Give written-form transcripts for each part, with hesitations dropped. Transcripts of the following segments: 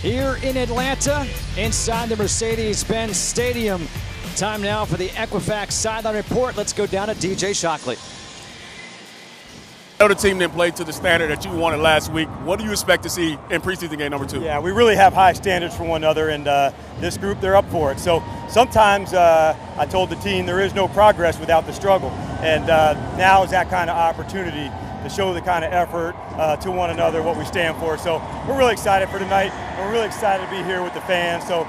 here in Atlanta, inside the Mercedes-Benz Stadium. Time now for the Equifax Sideline Report. Let's go down to DJ Shockley. I know the team didn't play to the standard that you wanted last week. What do you expect to see in preseason game number 2? Yeah, we really have high standards for one another, and this group, they're up for it. So sometimes I told the team there is no progress without the struggle, and now is that kind of opportunity to show the kind of effort to one another, what we stand for. So we're really excited for tonight, and we're really excited to be here with the fans. So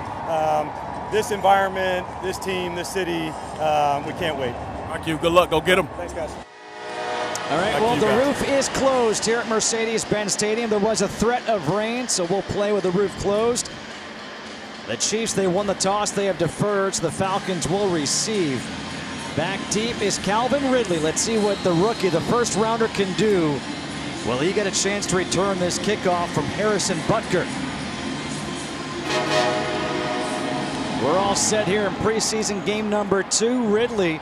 this environment, this team, this city, we can't wait. Thank you. Good luck. Go get them. Thanks, guys. All right, well, the roof is closed here at Mercedes-Benz Stadium. There was a threat of rain, so we'll play with the roof closed. The Chiefs, they won the toss. They have deferred, so the Falcons will receive. Back deep is Calvin Ridley. Let's see what the rookie, the first rounder, can do. Will he get a chance to return this kickoff from Harrison Butker? We're all set here in preseason game number 2. Ridley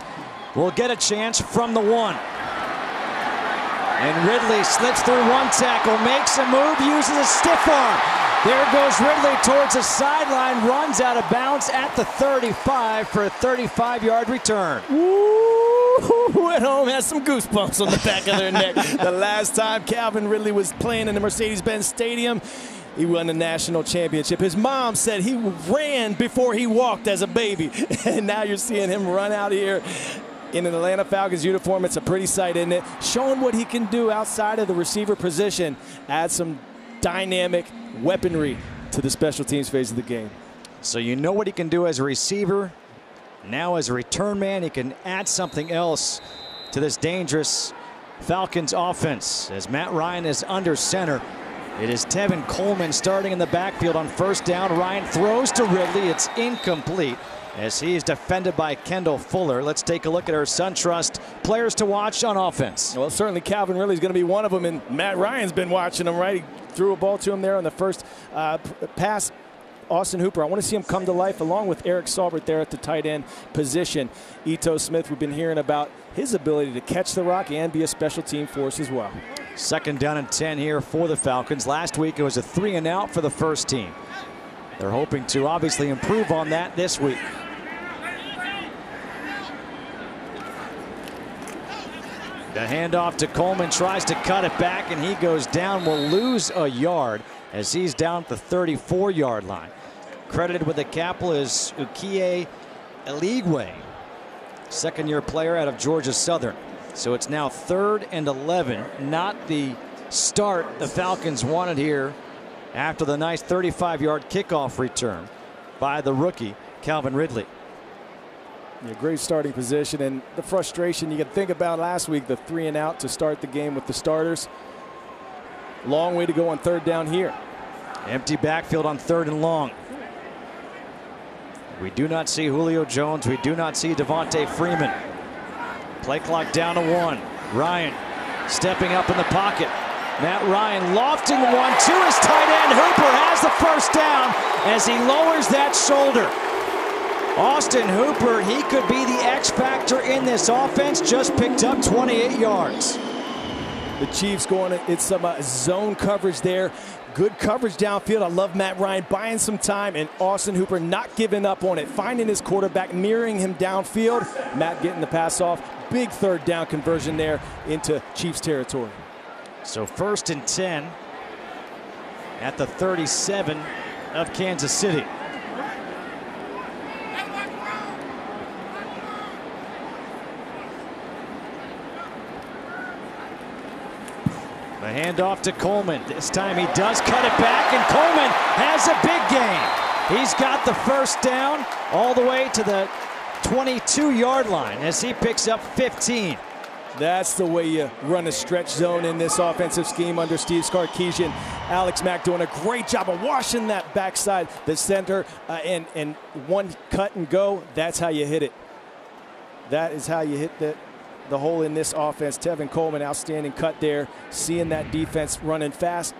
will get a chance from the 1. And Ridley slips through one tackle, makes a move, uses a stiff arm. There goes Ridley towards the sideline, runs out of bounds at the 35 for a 35-yard return. Who at home has some goosebumps on the back of their neck? The last time Calvin Ridley was playing in the Mercedes-Benz Stadium, he won the national championship. His mom said he ran before he walked as a baby. And now you're seeing him run out here in an Atlanta Falcons uniform. It's a pretty sight, isn't it? Showing what he can do outside of the receiver position. Add some dynamic weaponry to the special teams phase of the game. So you know what he can do as a receiver. Now as a return man, he can add something else to this dangerous Falcons offense. As Matt Ryan is under center, it is Tevin Coleman starting in the backfield on first down. Ryan throws to Ridley. It's incomplete as he is defended by Kendall Fuller. Let's take a look at our SunTrust players to watch on offense. Well, certainly Calvin Ridley is going to be one of them, and Matt Ryan's been watching him, right? He threw a ball to him there on the first pass. Austin Hooper, I want to see him come to life along with Eric Saubert there at the tight end position. Ito Smith, we've been hearing about his ability to catch the rock and be a special team force as well. Second down and 10 here for the Falcons. Last week it was a 3-and-out for the first team. They're hoping to obviously improve on that this week. The handoff to Coleman, tries to cut it back, and he goes down, will lose a yard as he's down at the 34-yard line. Credited with the capital is Ukie Eligwe, second-year player out of Georgia Southern. So it's now 3rd and 11, not the start the Falcons wanted here after the nice 35-yard kickoff return by the rookie, Calvin Ridley. Yeah, great starting position, and the frustration you can think about last week, the 3-and-out to start the game with the starters. Long way to go on third down here. Empty backfield on 3rd and long. We do not see Julio Jones. We do not see Devontae Freeman. Play clock down to 1. Ryan stepping up in the pocket. Matt Ryan lofting one to his tight end. Hooper has the first down as he lowers that shoulder. Austin Hooper, he could be the X factor in this offense, just picked up 28 yards. The Chiefs going, it's some zone coverage there. Good coverage downfield. I love Matt Ryan buying some time, and Austin Hooper not giving up on it, finding his quarterback, mirroring him downfield. Matt getting the pass off. Big third down conversion there into Chiefs territory. So 1st and 10 at the 37 of Kansas City. The handoff to Coleman. This time he does cut it back, and Coleman has a big gain. He's got the first down all the way to the 22-yard line as he picks up 15. That's the way you run a stretch zone in this offensive scheme under Steve Sarkisian. Alex Mack doing a great job of washing that backside, the center, and one cut and go. That's how you hit it. That is how you hit the hole in this offense. Tevin Coleman, outstanding cut there. Seeing that defense running fast,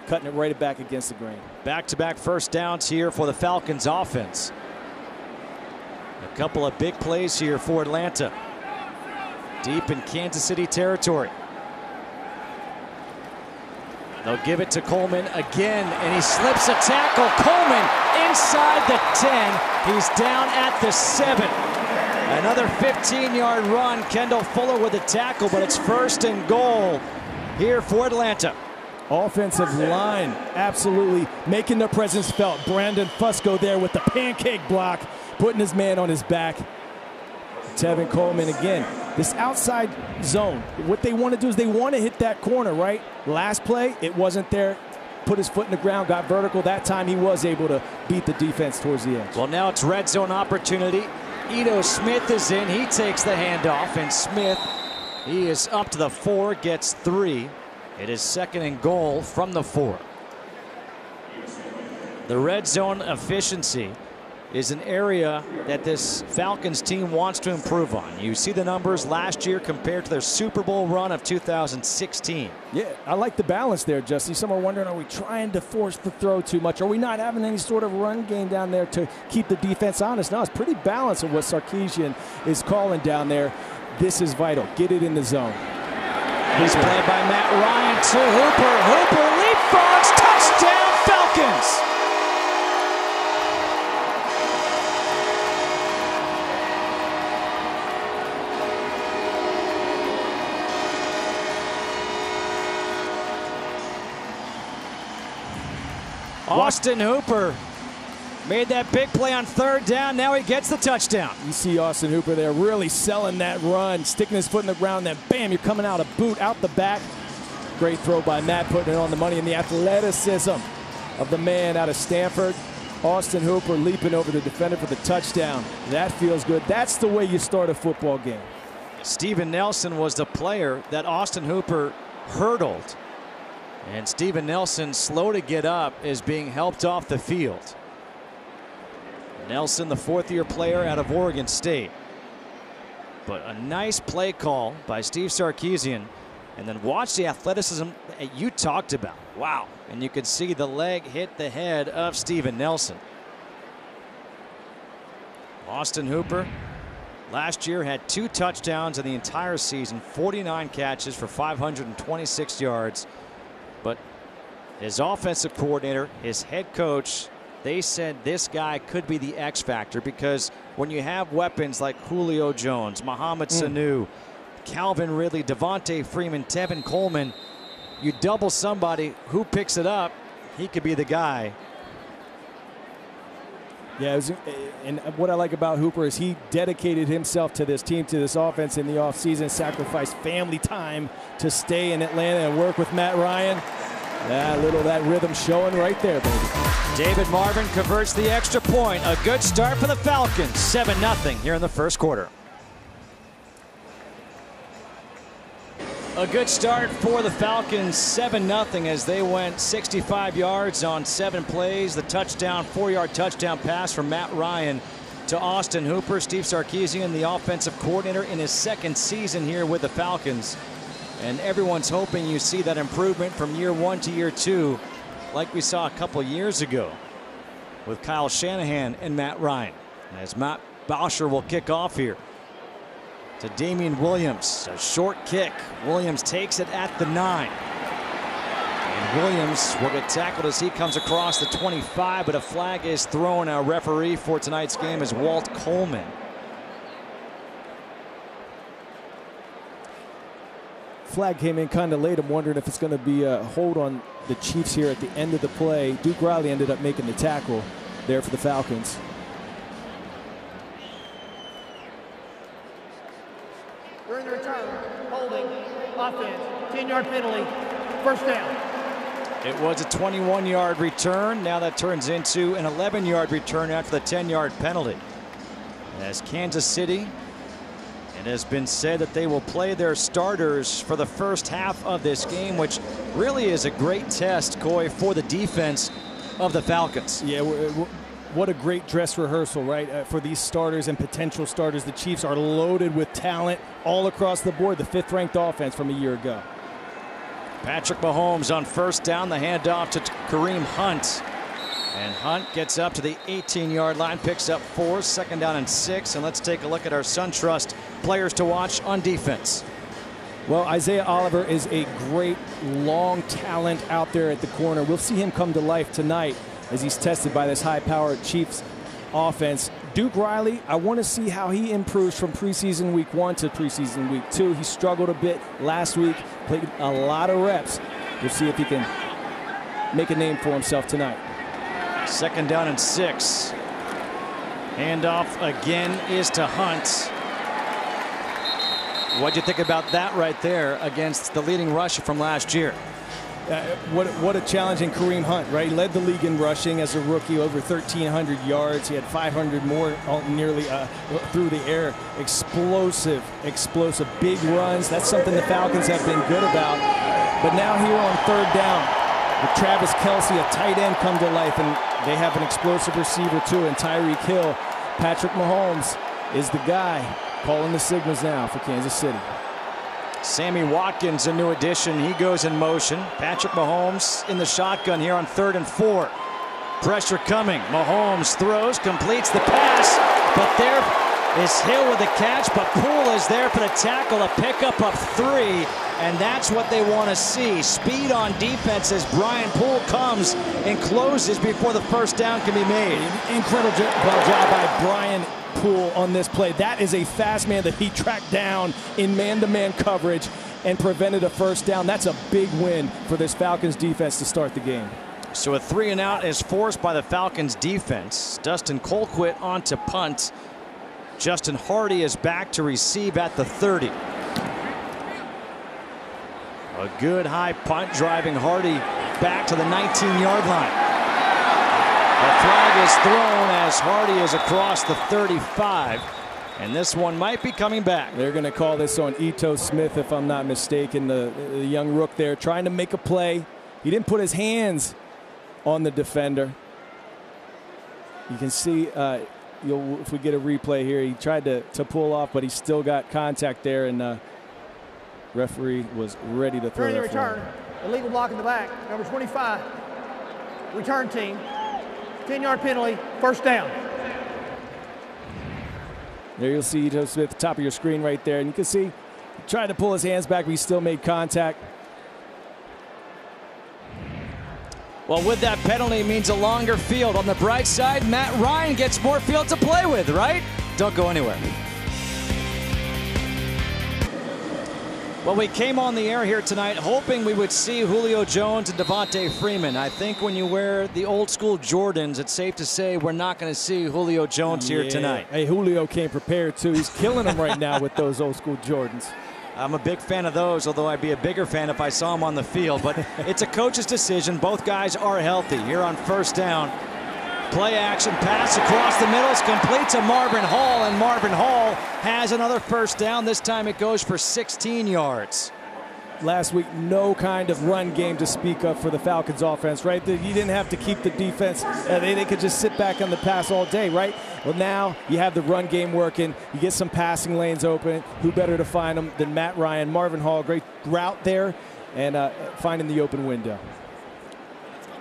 cutting it right back against the grain. Back-to-back first downs here for the Falcons offense. A couple of big plays here for Atlanta. Deep in Kansas City territory. They'll give it to Coleman again, and he slips a tackle. Coleman inside the 10. He's down at the 7. Another 15-yard run. Kendall Fuller with a tackle, but it's 1st and goal here for Atlanta. Offensive line absolutely making their presence felt. Brandon Fusco there with the pancake block, putting his man on his back. Tevin Coleman again. This outside zone, what they want to do is they want to hit that corner, right? Last play, it wasn't there. Put his foot in the ground, got vertical. That time he was able to beat the defense towards the edge. Well, now it's red zone opportunity. Ito Smith is in. He takes the handoff, and Smith, he is up to the 4, gets 3. It is 2nd and goal from the 4. The red zone efficiency is an area that this Falcons team wants to improve on. You see the numbers last year compared to their Super Bowl run of 2016. Yeah, I like the balance there, Justin. Some are wondering, are we trying to force the throw too much? Are we not having any sort of run game down there to keep the defense honest? No, it's pretty balanced of what Sarkisian is calling down there. This is vital. Get it in the zone. He's played by Matt Ryan to Hooper. Hooper leapfrogs, touchdown Falcons. Austin Hooper made that big play on 3rd down. Now he gets the touchdown. You see Austin Hooper there really selling that run, sticking his foot in the ground, then bam, you're coming out a boot out the back. Great throw by Matt, putting it on the money, and the athleticism of the man out of Stanford. Austin Hooper leaping over the defender for the touchdown. That feels good. That's the way you start a football game. Steven Nelson was the player that Austin Hooper hurdled. And Steven Nelson, slow to get up, is being helped off the field. Nelson, the 4th-year player out of Oregon State. But a nice play call by Steve Sarkisian. And then watch the athleticism that you talked about. Wow. And you could see the leg hit the head of Steven Nelson. Austin Hooper last year had 2 touchdowns in the entire season, 49 catches for 526 yards. But his offensive coordinator, his head coach, they said this guy could be the X factor, because when you have weapons like Julio Jones, Mohamed Sanu, Calvin Ridley, Devontae Freeman, Tevin Coleman, you double somebody, who picks it up, he could be the guy. Yeah, and what I like about Hooper is he dedicated himself to this team, to this offense in the offseason, sacrificed family time to stay in Atlanta and work with Matt Ryan. That rhythm showing right there, baby. David Marvin converts the extra point. A good start for the Falcons. 7-0 here in the 1st quarter. A good start for the Falcons, 7-0, as they went 65 yards on 7 plays. The touchdown, 4-yard touchdown pass from Matt Ryan to Austin Hooper. Steve Sarkisian, the offensive coordinator, in his 2nd season here with the Falcons. And everyone's hoping you see that improvement from year 1 to year 2, like we saw a couple years ago with Kyle Shanahan and Matt Ryan. As Matt Bosher will kick off here to Damian Williams. A short kick. Williams takes it at the 9. And Williams will get tackled as he comes across the 25, but a flag is thrown. Our referee for tonight's game is Walt Coleman. Flag came in kind of late. I'm wondering if it's going to be a hold on the Chiefs here at the end of the play. Duke Riley ended up making the tackle there for the Falcons. During the return, holding, offense, 10-yard penalty, 1st down. It was a 21-yard return. Now that turns into an 11-yard return after the 10-yard penalty. As Kansas City, it has been said that they will play their starters for the first half of this game, which really is a great test, Coy, for the defense of the Falcons. Yeah, what a great dress rehearsal, right? For these starters and potential starters. The Chiefs are loaded with talent all across the board. The 5th-ranked offense from a year ago. Patrick Mahomes on 1st down, the handoff to Kareem Hunt. And Hunt gets up to the 18-yard line, picks up 4, 2nd down and 6. And let's take a look at our SunTrust players to watch on defense. Well, Isaiah Oliver is a great long talent out there at the corner. We'll see him come to life tonight as he's tested by this high-powered Chiefs offense. Duke Riley, I want to see how he improves from preseason week 1 to preseason week 2. He struggled a bit last week, played a lot of reps. We'll see if he can make a name for himself tonight. 2nd down and 6. Handoff again is to Hunt. What'd you think about that right there against the leading rusher from last year? What a challenge in Kareem Hunt, right? He led the league in rushing as a rookie, over 1,300 yards. He had 500 more nearly through the air. Explosive, big runs. That's something the Falcons have been good about. But now here on 3rd down, with Travis Kelce, a tight end, come to life, and they have an explosive receiver too, and Tyreek Hill. Patrick Mahomes is the guy calling the signals now for Kansas City. Sammy Watkins, a new addition. He goes in motion. Patrick Mahomes in the shotgun here on 3rd and 4. Pressure coming. Mahomes throws, completes the pass, but there is Hill with the catch, but Poole is there for the tackle, a pickup of 3, and that's what they want to see. Speed on defense as Brian Poole comes and closes before the first down can be made. Incredible job by Brian Poole on this play. That is a fast man that he tracked down in man-to-man coverage and prevented a first down. That's a big win for this Falcons defense to start the game. So a 3 and out is forced by the Falcons defense. Dustin Colquitt on to punt. Justin Hardy is back to receive at the 30. A good high punt driving Hardy back to the 19-yard line. The flag is thrown as Hardy is across the 35, and this one might be coming back. They're going to call this on Ito Smith, if I'm not mistaken, the young rook there, trying to make a play. He didn't put his hands on the defender. You can see, if we get a replay here, he tried to pull off, but he still got contact there, and referee was ready to throw During the that flag. return, illegal block in the back, number 25, return team. 10-yard penalty, first down. There you'll see Ito Smith at the top of your screen right there. And you can see he tried to pull his hands back, but he still made contact. Well, with that penalty, it means a longer field. On the bright side, Matt Ryan gets more field to play with, right? Don't go anywhere. Well, we came on the air here tonight hoping we would see Julio Jones and Devontae Freeman. I think when you wear the old school Jordans, it's safe to say we're not going to see Julio Jones here tonight. Hey, Julio came prepared too. He's killing them right now with those old school Jordans. I'm a big fan of those, although I'd be a bigger fan if I saw him on the field. But it's a coach's decision. Both guys are healthy. Here on 1st down. Play action pass across the middle is complete to Marvin Hall, and Marvin Hall has another first down. This time it goes for 16 yards. Last week, no kind of run game to speak of for the Falcons offense, right? You didn't have to keep the defense. They could just sit back on the pass all day, right? Well, now you have the run game working. You get some passing lanes open. Who better to find them than Matt Ryan? Marvin Hall, great route there, and finding the open window.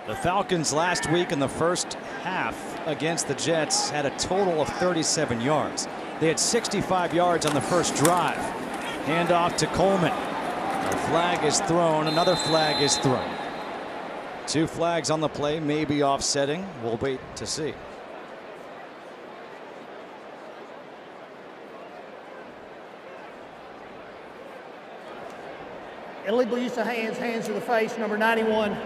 The Falcons last week in the first half against the Jets had a total of 37 yards. They had 65 yards on the first drive. Handoff to Coleman. A flag is thrown. Another flag is thrown. 2 flags on the play, maybe offsetting. We'll wait to see. Illegal use of hands, hands to the face, number 91.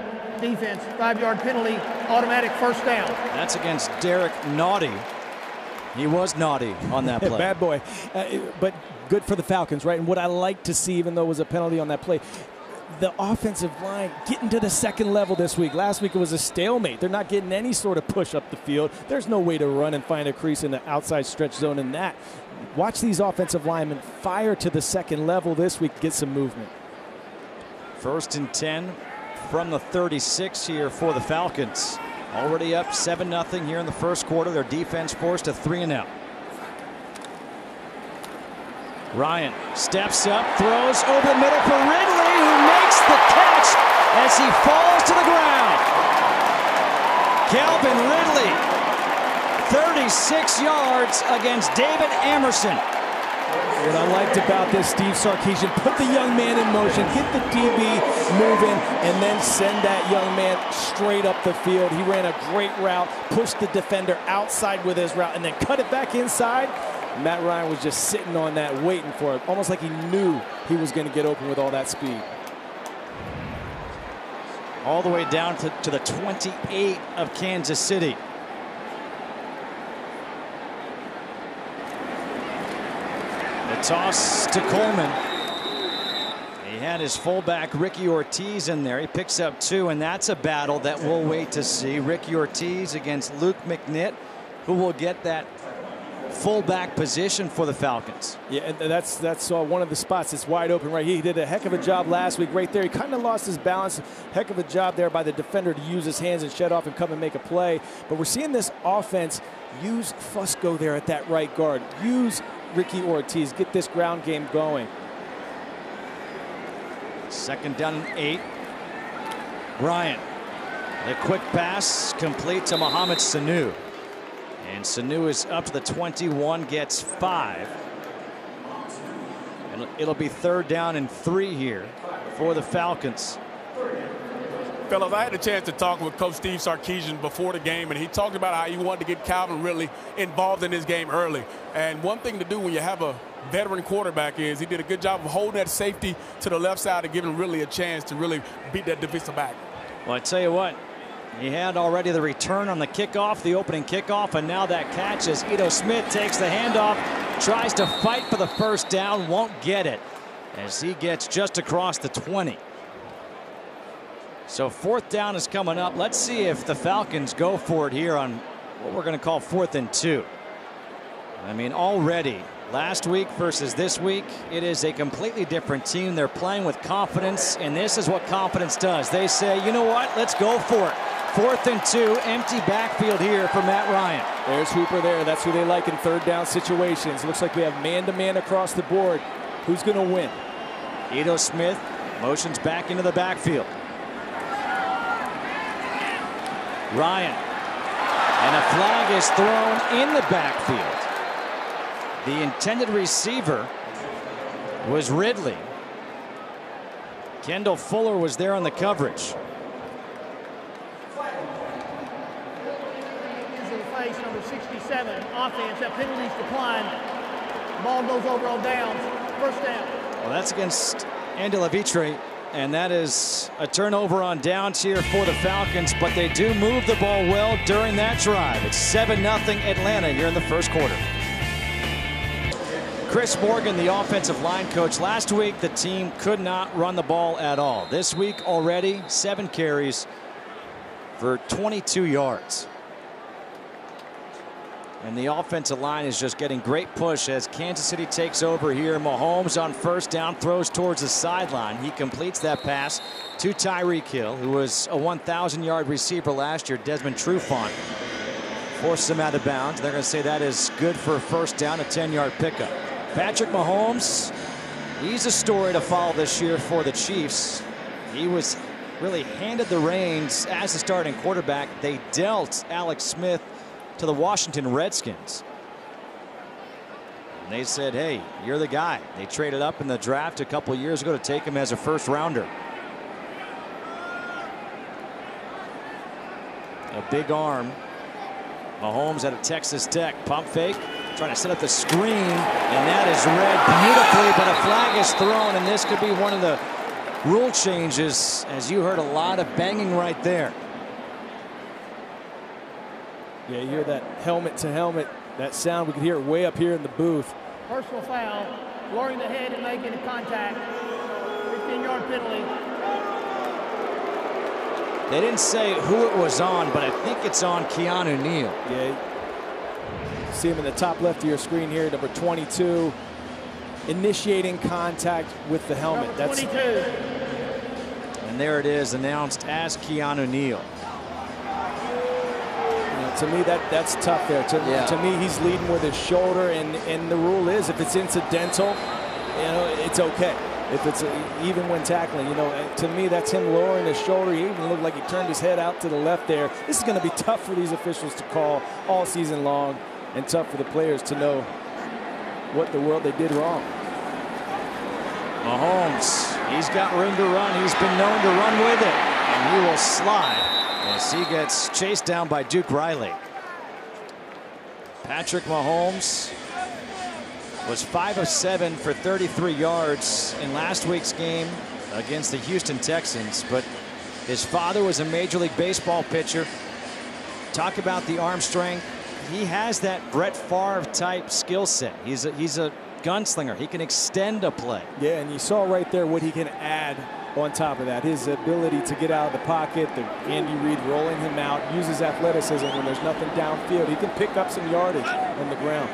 Defense, 5-yard penalty, automatic first down. That's against Derek Naughty. He was naughty on that play. Bad boy. But good for the Falcons, right? And what I like to see, even though it was a penalty on that play, the offensive line getting to the second level this week. Last week it was a stalemate. They're not getting any sort of push up the field. There's no way to run and find a crease in the outside stretch zone in that. Watch these offensive linemen fire to the second level this week, get some movement. 1st and 10 from the 36 here for the Falcons. Already up 7-0 here in the first quarter. Their defense forced a 3 and out. Ryan steps up, throws over the middle for Ridley, who makes the catch as he falls to the ground. Calvin Ridley, 36 yards against David Amerson. What I liked about this, Steve Sarkisian, put the young man in motion, get the DB moving, and then send that young man straight up the field. He ran a great route, pushed the defender outside with his route, and then cut it back inside. Matt Ryan was just sitting on that, waiting for it, almost like he knew he was going to get open with all that speed. All the way down to the 28 of Kansas City. The toss to Coleman. He had his fullback Ricky Ortiz in there. He picks up 2, and that's a battle that we'll wait to see. Ricky Ortiz against Luke McNitt, who will get that fullback position for the Falcons. Yeah, and that's one of the spots. It's wide open right here. He did a heck of a job last week right there. He kind of lost his balance. Heck of a job there by the defender to use his hands and shut off and come and make a play. But we're seeing this offense use Fusco there at that right guard. Use Ricky Ortiz. Get this ground game going. 2nd down and 8. Bryant. The quick pass complete to Mohamed Sanu. And Sanu is up to the 21, gets 5. And it'll be 3rd down and 3 here for the Falcons. Fellas, I had a chance to talk with Coach Steve Sarkisian before the game, and he talked about how he wanted to get Calvin Ridley involved in this game early. And one thing to do when you have a veteran quarterback is he did a good job of holding that safety to the left side and giving Ridley a chance to really beat that defensive back. Well, I tell you what, he had already the return on the kickoff, the opening kickoff, and now that catch as Ito Smith takes the handoff, tries to fight for the 1st down, won't get it as he gets just across the 20. So 4th down is coming up. Let's see if the Falcons go for it here on what we're going to call 4th and 2. I mean, already last week versus this week, it is a completely different team. They're playing with confidence, and this is what confidence does. They say, you know what, let's go for it. 4th and 2, empty backfield here for Matt Ryan. There's Hooper there. That's who they like in 3rd down situations. Looks like we have man-to-man across the board. Who's going to win? Ito Smith motions back into the backfield. Ryan. And a flag is thrown in the backfield. The intended receiver was Ridley. Kendall Fuller was there on the coverage. Face number 67, offense. That penalty's declined. Ball goes over on downs. 1st down. Well, that's against Andy Levitre, and that is a turnover on downs here for the Falcons, but they do move the ball well during that drive. It's 7-0 Atlanta here in the 1st quarter. Chris Morgan, the offensive line coach. Last week, the team could not run the ball at all. This week already, 7 carries for 22 yards. And the offensive line is just getting great push as Kansas City takes over here. Mahomes on 1st down, throws towards the sideline. He completes that pass to Tyreek Hill, who was a 1,000-yard receiver last year. Desmond Trufant forces him out of bounds. They're going to say that is good for a 1st down, a 10-yard pickup. Patrick Mahomes, he's a story to follow this year for the Chiefs. He was really handed the reins as the starting quarterback. They dealt Alex Smith to the Washington Redskins. And they said, hey, you're the guy. They traded up in the draft a couple years ago to take him as a 1st rounder. A big arm. Mahomes out of Texas Tech. Pump fake. Trying to set up the screen. And that is read beautifully, but a flag is thrown, and this could be one of the rule changes, as you heard a lot of banging right there. Yeah, you hear that helmet to helmet, that sound. We could hear it way up here in the booth. Personal foul, lowering the head and making a contact. 15-yard penalty. They didn't say who it was on, but I think it's on Keanu Neal. Yeah, you see him in the top left of your screen here, number 22, initiating contact with the helmet. Number 22. And there it is, announced as Keanu Neal. To me, that's tough there. To me, he's leading with his shoulder, and the rule is if it's incidental, you know, it's okay. If it's even when tackling, you know, to me, that's him lowering his shoulder. He even looked like he turned his head out to the left there. This is going to be tough for these officials to call all season long, and tough for the players to know what the world they did wrong. Mahomes, he's got room to run. He's been known to run with it. And he will slide as he gets chased down by Duke Riley. Patrick Mahomes was 5 of 7 for 33 yards in last week's game against the Houston Texans, but his father was a Major League Baseball pitcher. Talk about the arm strength. He has that Brett Favre type skill set. He's a gunslinger. He can extend a play. Yeah, and you saw right there what he can add on top of that. His ability to get out of the pocket, the Andy Reid rolling him out, uses athleticism when there's nothing downfield. He can pick up some yardage on the ground.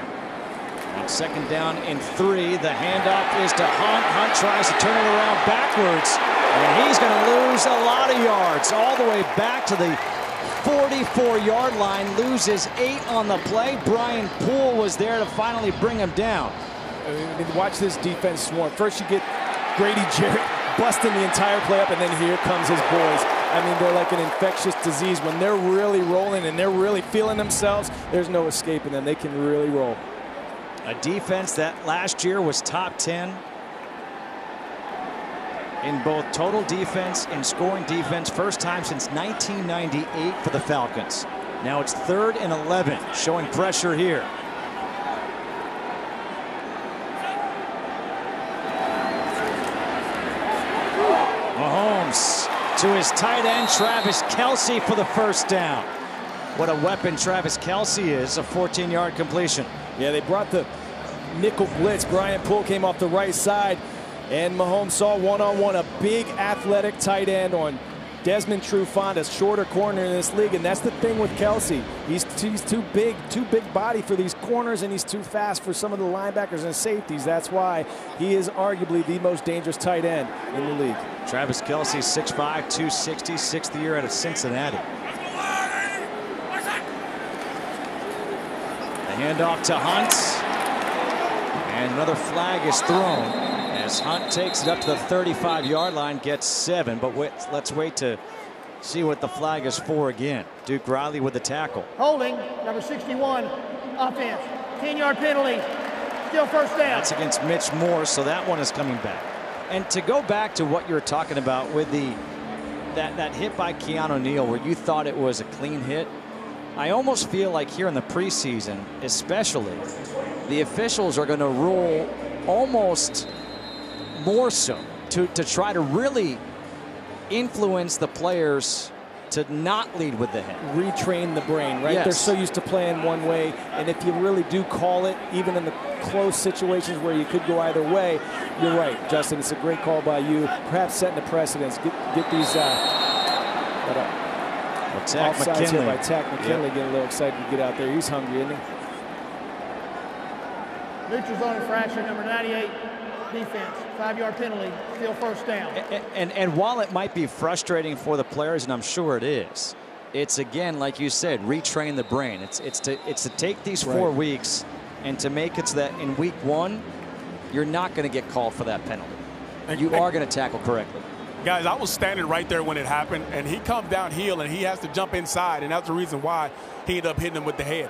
On 2nd down and 3, the handoff is to Hunt. Hunt tries to turn it around backwards, and he's going to lose a lot of yards all the way back to the 44-yard line. Loses 8 on the play. Brian Poole was there to finally bring him down. I mean, watch this defense swarm. First you get Grady Jarrett busting the entire play up, and then here comes his boys. I mean, they're like an infectious disease. When they're really rolling and they're really feeling themselves, there's no escaping them. They can really roll. A defense that last year was top 10 in both total defense and scoring defense. First time since 1998 for the Falcons. Now it's 3rd and 11, showing pressure here. Mahomes to his tight end, Travis Kelce, for the first down. What a weapon Travis Kelce is, a 14-yard completion. Yeah, they brought the nickel blitz. Brian Poole came off the right side, and Mahomes saw one-on-one a big athletic tight end on Desmond Trufant, a shorter corner in this league, and that's the thing with Kelce. He's too big body for these corners, and he's too fast for some of the linebackers and safeties. That's why he is arguably the most dangerous tight end in the league. Travis Kelce, 6'5", 260, 6th year out of Cincinnati. The handoff to Hunt, and another flag is thrown as Hunt takes it up to the 35-yard line, gets 7. But let's wait to see what the flag is for again. Duke Riley with the tackle. Holding, number 61, offense. 10-yard penalty, still first down. That's against Mitch Morse, so that one is coming back. And to go back to what you were talking about with that hit by Keanu Neal, where you thought it was a clean hit, I almost feel like here in the preseason, especially, the officials are going to rule almost more so to try to really influence the players to not lead with the head. Retrain the brain, right? Yes. They're so used to playing one way, and if you really do call it, even in the close situations where you could go either way, you're right, Justin. It's a great call by you. Perhaps setting the precedence. Get these offsides here by Tack McKinley. Getting a little excited to get out there. He's hungry, isn't he? Neutral zone infraction, number 98, defense. 5-yard penalty, still first down. And while it might be frustrating for the players, and I'm sure it is, it's again, like you said, retrain the brain. It's to take these 4 weeks and to make it so that in week 1, you're not going to get called for that penalty. You are going to tackle correctly. Guys, I was standing right there when it happened, and he comes downhill, and he has to jump inside, and that's the reason why he ended up hitting him with the head.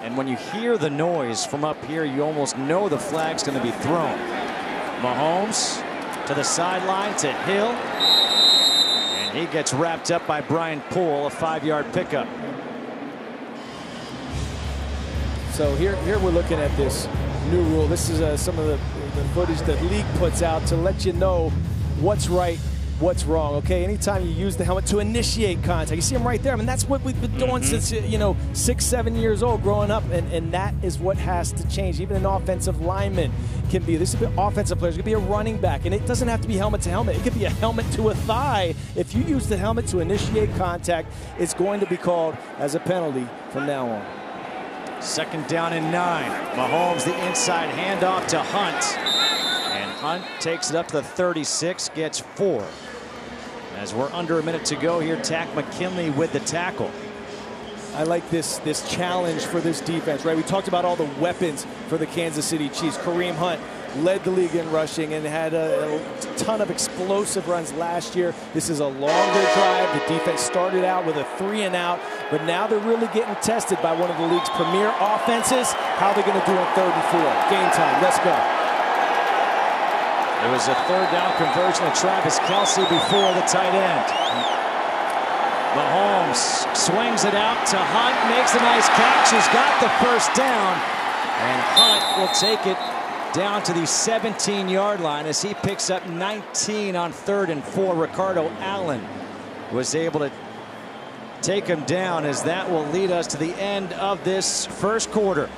And when you hear the noise from up here, you almost know the flag's going to be thrown. Mahomes to the sideline to Hill. And he gets wrapped up by Brian Poole, a 5-yard pickup. So here we're looking at this new rule. This is some of the footage that league puts out to let you know what's right, what's wrong. Okay, anytime you use the helmet to initiate contact, you see them right there. I mean, that's what we've been doing since 6, 7 years old, growing up, and that is what has to change. Even an offensive lineman can be. This is offensive players. It could be a running back, and it doesn't have to be helmet to helmet. It could be a helmet to a thigh. If you use the helmet to initiate contact, it's going to be called as a penalty from now on. 2nd down and 9. Mahomes, the inside handoff to Hunt. And Hunt takes it up to the 36, gets 4. As we're under a minute to go here, Tack McKinley with the tackle. I like this challenge for this defense, right? We talked about all the weapons for the Kansas City Chiefs. Kareem Hunt led the league in rushing and had a ton of explosive runs last year. This is a longer drive. The defense started out with a 3-and-out, but now they're really getting tested by one of the league's premier offenses. How are they going to do on 3rd and 4? Game time. Let's go. It was a 3rd down conversion to Travis Kelce before the tight end. Mahomes swings it out to Hunt, makes a nice catch. He's got the first down, and Hunt will take it down to the 17-yard line as he picks up 19 on 3rd and 4. Ricardo Allen was able to take him down, as that will lead us to the end of this first quarter.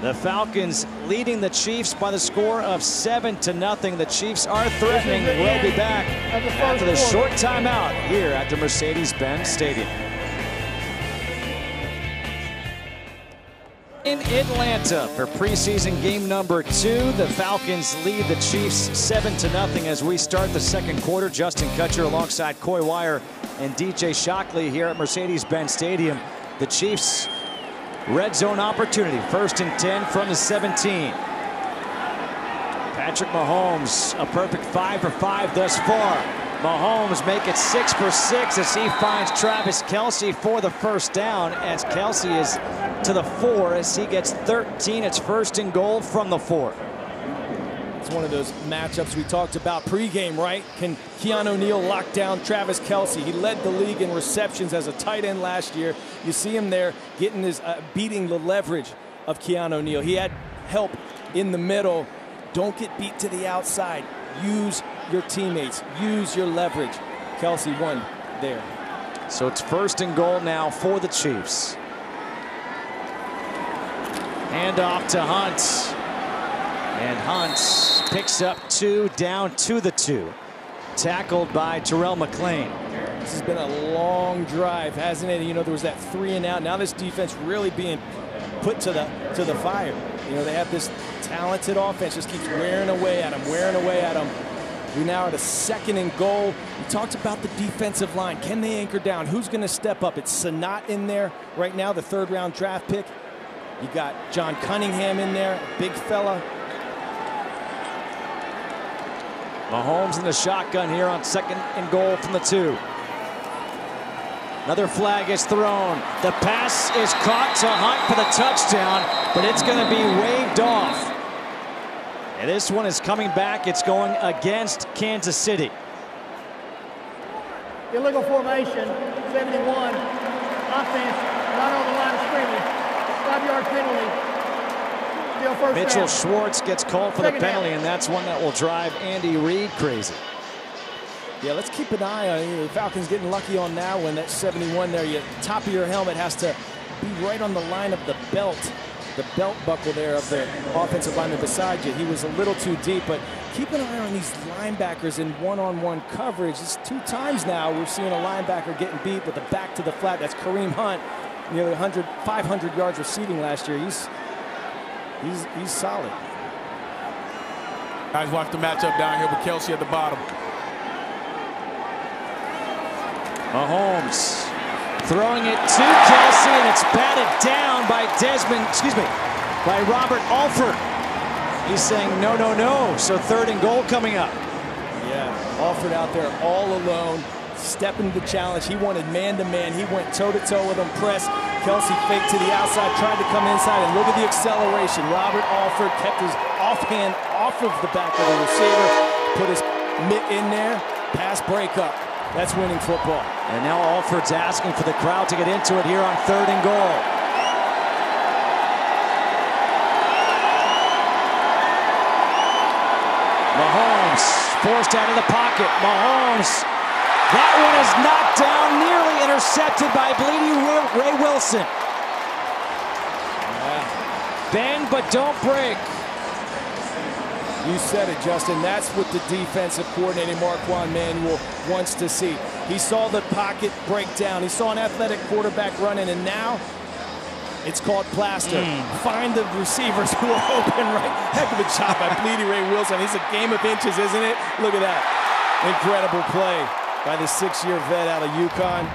The Falcons leading the Chiefs by the score of 7-0. The Chiefs are threatening. We'll be back after the short timeout here at the Mercedes-Benz Stadium. In Atlanta for preseason game number 2, the Falcons lead the Chiefs 7-0 as we start the second quarter. Justin Kutcher alongside Coy Wire and DJ Shockley here at Mercedes-Benz Stadium. The Chiefs red zone opportunity, 1st and 10 from the 17. Patrick Mahomes, a perfect 5 for 5 thus far. Mahomes make it 6 for 6 as he finds Travis Kelce for the first down, as Kelce is to the 4 as he gets 13. It's 1st and goal from the 4. It's one of those matchups we talked about pregame, right? Can Keanu Neal lock down Travis Kelce? He led the league in receptions as a tight end last year. You see him there getting his beating the leverage of Keanu Neal. He had help in the middle. Don't get beat to the outside. Use your teammates. Use your leverage. Kelce won there. So it's 1st and goal now for the Chiefs. Hand off to Hunt. And Hunt picks up 2, down to the 2. Tackled by Terrell McClain. This has been a long drive, hasn't it? You know, there was that 3 and out. Now this defense really being put to the fire. You know, they have this talented offense, just keeps wearing away at them, We're now at a 2nd and goal. We talked about the defensive line. Can they anchor down? Who's going to step up? It's Sanat in there right now, the 3rd round draft pick. You got John Cunningham in there, big fella. Mahomes in the shotgun here on 2nd and goal from the 2. Another flag is thrown. The pass is caught to Hunt for the touchdown, but it's going to be waved off. And this one is coming back. It's going against Kansas City. Illegal formation, 71. Offense, not on the line of scrimmage. 5-yard penalty. Mitchell Schwartz gets called for the penalty, and that's one that will drive Andy Reid crazy. Yeah, let's keep an eye on it. The Falcons getting lucky on that one. That 71 there. The top of your helmet has to be right on the line of the belt buckle there of the offensive lineman beside you. He was a little too deep, but keep an eye on these linebackers in one-on-one coverage. It's 2 times now we're seeing a linebacker getting beat with the back to the flat. That's Kareem Hunt, nearly 500 yards receiving last year. He's solid. Guys, watch the matchup down here with Kelce at the bottom. Mahomes throwing it to Kelce, and it's batted down by by Robert Alford. He's saying no, no, no. So 3rd and goal coming up. Yeah, Alford out there all alone, stepping the challenge. He wanted man-to-man. He went toe-to-toe with him, press. Kelce faked to the outside, tried to come inside, and look at the acceleration. Robert Alford kept his offhand off of the back of the receiver, put his mitt in there, pass breakup. That's winning football. And now Alford's asking for the crowd to get into it here on 3rd and goal. Mahomes forced out of the pocket. Mahomes. That one is knocked down, nearly intercepted by Bleedy Ray Wilson. Yeah. Bend but don't break. You said it, Justin. That's what the defensive coordinator, Marquand Manuel, wants to see. He saw the pocket break down. He saw an athletic quarterback running, and now it's called plaster. Find the receivers who are open right. Heck of a job by Bleedy Ray Wilson. He's a game of inches, isn't it? Look at that. Incredible play by the 6-year vet out of UConn.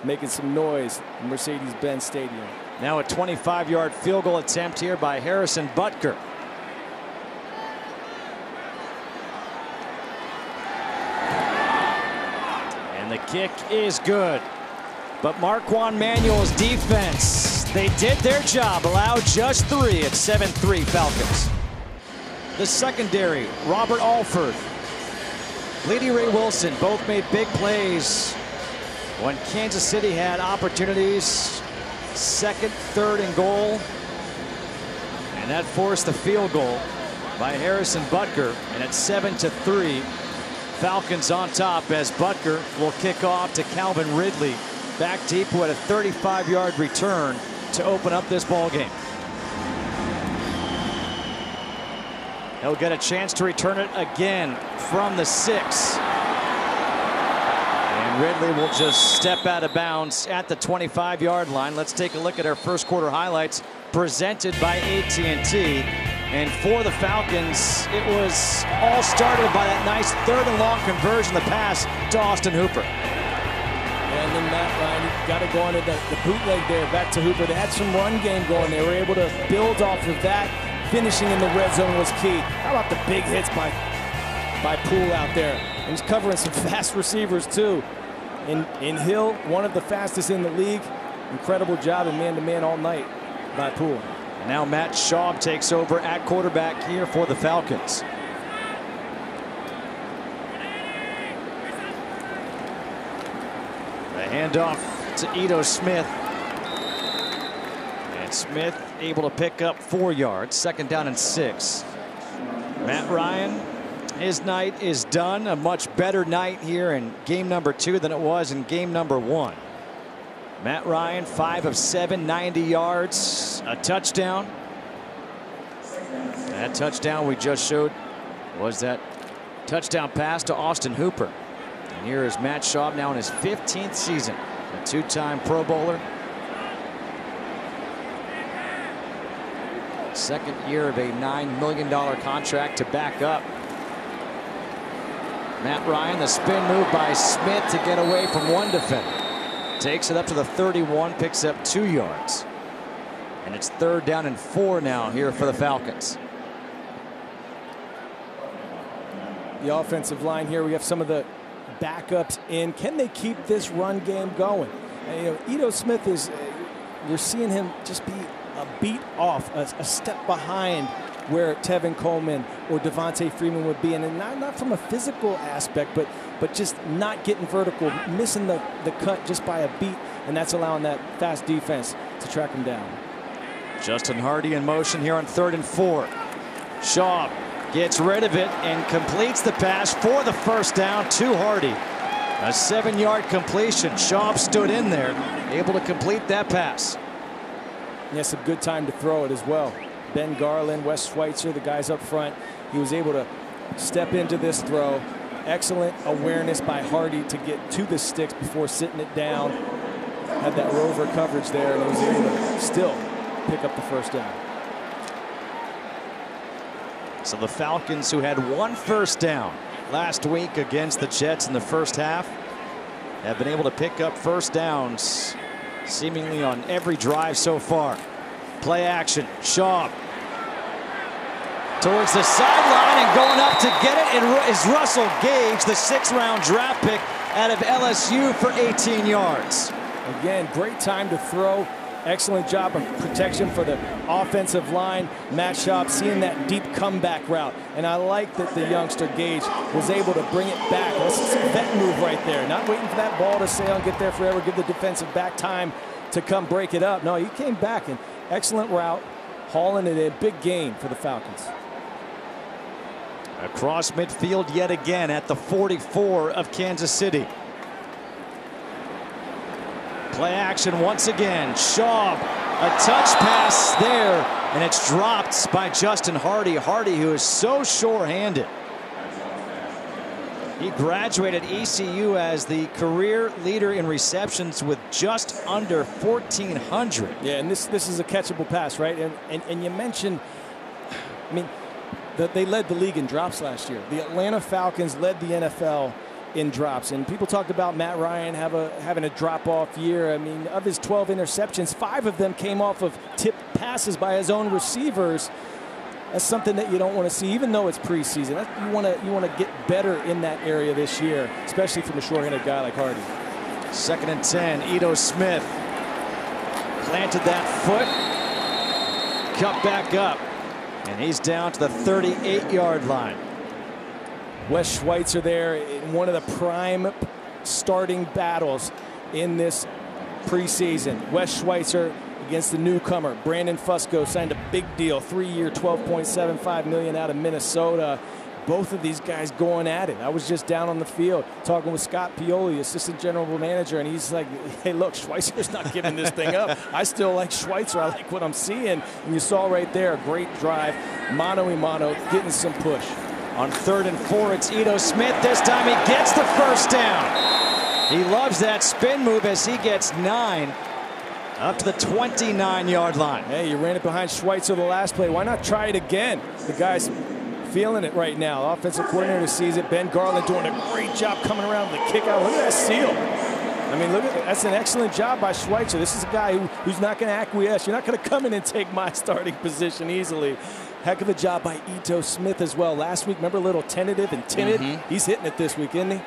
Making some noise in Mercedes-Benz Stadium. Now a 25-yard field goal attempt here by Harrison Butker. And the kick is good. But Marquand Manuel's defense, they did their job, allowed just 3 at 7-3 Falcons. The secondary, Robert Alford, Leedy Ray Wilson, both made big plays when Kansas City had opportunities. 2nd, 3rd and goal. And that forced the field goal by Harrison Butker. And it's 7-3. Falcons on top as Butker will kick off to Calvin Ridley. Back deep with a 35-yard return to open up this ball game. He'll get a chance to return it again from the 6. And Ridley will just step out of bounds at the 25-yard line. Let's take a look at our first quarter highlights presented by AT&T. And for the Falcons, it was all started by that nice 3rd and long conversion, the pass to Austin Hooper. And then Matt Ryan got to go into the bootleg there back to Hooper. They had some run game going. They were able to build off of that. Finishing in the red zone was key. How about the big hits by Poole out there? And he's covering some fast receivers too. In Hill, one of the fastest in the league. Incredible job in man-to-man all night by Poole. And now Matt Schaub takes over at quarterback here for the Falcons. The handoff to Ito Smith. And Smith able to pick up 4 yards. 2nd down and 6. Matt Ryan, his night is done. A much better night here in game number 2 than it was in game number 1. Matt Ryan, 5 of 7, 90 yards, a touchdown. That touchdown we just showed was that touchdown pass to Austin Hooper. And here is Matt Schaub now in his 15th season, a 2-time Pro Bowler. 2nd year of a $9 million contract to back up. Matt Ryan, the spin move by Smith to get away from one defender. Takes it up to the 31, picks up 2 yards. And it's 3rd down and 4 now here for the Falcons. The offensive line here, we have some of the backups in. Can they keep this run game going? And, Ito Smith is, you're seeing him just be a beat off, a step behind where Tevin Coleman or Devontae Freeman would be. And not from a physical aspect, but just not getting vertical, missing the cut just by a beat, and that's allowing that fast defense to track him down. Justin Hardy in motion here on 3rd and 4. Schaub gets rid of it and completes the pass for the 1st down to Hardy. A 7-yard completion. Schaub stood in there, able to complete that pass. Yes, a good time to throw it as well. Ben Garland, Wes Schweitzer, the guys up front. He was able to step into this throw. Excellent awareness by Hardy to get to the sticks before sitting it down. Had that rover coverage there, and he was able to still pick up the 1st down. So the Falcons, who had 1 1st down last week against the Jets in the 1st half, have been able to pick up 1st downs seemingly on every drive so far. Play action. Schaub towards the sideline and going up to get it is Russell Gage, the 6th-round draft pick out of LSU for 18 yards. Again, great time to throw. Excellent job of protection for the offensive line. Matt Schaub seeing that deep comeback route. And I like that the youngster Gage was able to bring it back. This is a vet move right there. Not waiting for that ball to sail and get there forever, give the defensive back time to come break it up. No, he came back, and excellent route, hauling it in. Big gain for the Falcons. Across midfield yet again at the 44 of Kansas City. Play action once again. Schaub, a touch pass there, and it's dropped by Justin Hardy. Hardy, who is so sure-handed. He graduated ECU as the career leader in receptions with just under 1,400. Yeah, and this is a catchable pass, right? And you mentioned, I mean, that they led the league in drops last year. The Atlanta Falcons led the NFL in drops, and people talked about Matt Ryan having a drop-off year. I mean, of his 12 interceptions, 5 of them came off of tipped passes by his own receivers. That's something that you don't want to see, even though it's preseason. You want to get better in that area this year, especially from a short-handed guy like Hardy. 2nd and 10. Ito Smith planted that foot, cut back up, and he's down to the 38-yard line. Wes Schweitzer there in one of the prime starting battles in this preseason. Wes Schweitzer against the newcomer Brandon Fusco, signed a big deal, 3-year, $12.75 million out of Minnesota. Both of these guys going at it. I was just down on the field talking with Scott Pioli, assistant general manager, and he's like, hey, look, Schweitzer's not giving this thing up. I still like Schweitzer. I like what I'm seeing. And you saw right there a great drive, mano-a-mano, getting some push. On 3rd and 4, it's Ito Smith. This time he gets the first down. He loves that spin move as he gets 9 up to the 29-yard line. Hey, you ran it behind Schweitzer the last play. Why not try it again? The guy's feeling it right now. Offensive coordinator sees it. Ben Garland doing a great job coming around with the kick out. Look at that seal. I mean, look at that. That's an excellent job by Schweitzer. This is a guy who's not going to acquiesce. You're not going to come in and take my starting position easily. Heck of a job by Ito Smith as well. Last week, remember, a little tentative and timid? He's hitting it this week, isn't he?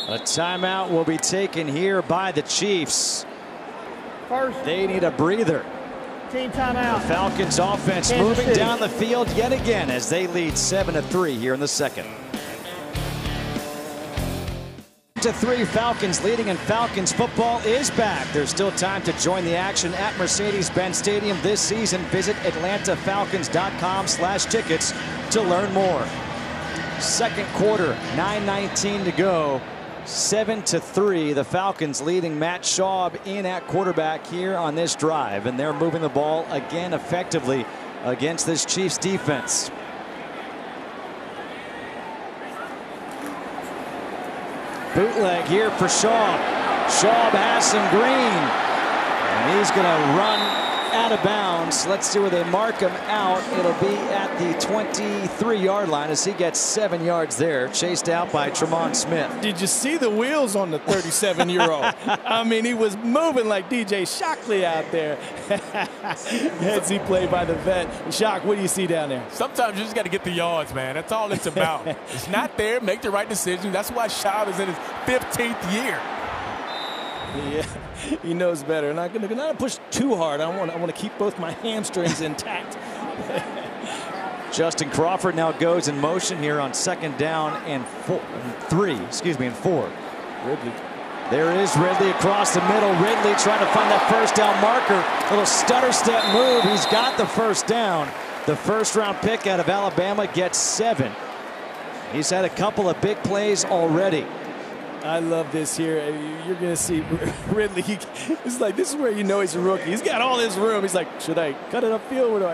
A timeout will be taken here by the Chiefs. First. They need a breather. Team timeout. The Falcons offense Kansas moving City down the field yet again as they lead 7-3 here in the second. 7-3 Falcons leading, and Falcons football is back. There's still time to join the action at Mercedes-Benz Stadium this season. Visit AtlantaFalcons.com/tickets to learn more. Second quarter, 9:19 to go. 7-3, the Falcons leading. Matt Schaub in at quarterback here on this drive, and they're moving the ball again effectively against this Chiefs defense. Bootleg here for Schaub. Schaub has some green, and he's going to run out of bounds. Let's see where they mark him out. It'll be at the 23-yard line as he gets 7 yards there, chased out by Tremont Smith. Did you see the wheels on the 37-year-old? I mean, he was moving like DJ Shockley out there. Heads he played by the vet. Shock, what do you see down there? Sometimes you just got to get the yards, man. That's all it's about. It's not there. Make the right decision. That's why Schaub is in his 15th year. Yeah, he knows better. And I'm going to push too hard. I want to keep both my hamstrings intact. Justin Crawford now goes in motion here on 2nd down and 4. Ridley. There is Ridley across the middle. Ridley trying to find that first down marker. Little stutter step move. He's got the first down. The first-round pick out of Alabama gets 7. He's had a couple of big plays already. I love this here. You're going to see Ridley. It's like, this is where you know he's a rookie. He's got all this room. He's like, should I cut it upfield? Or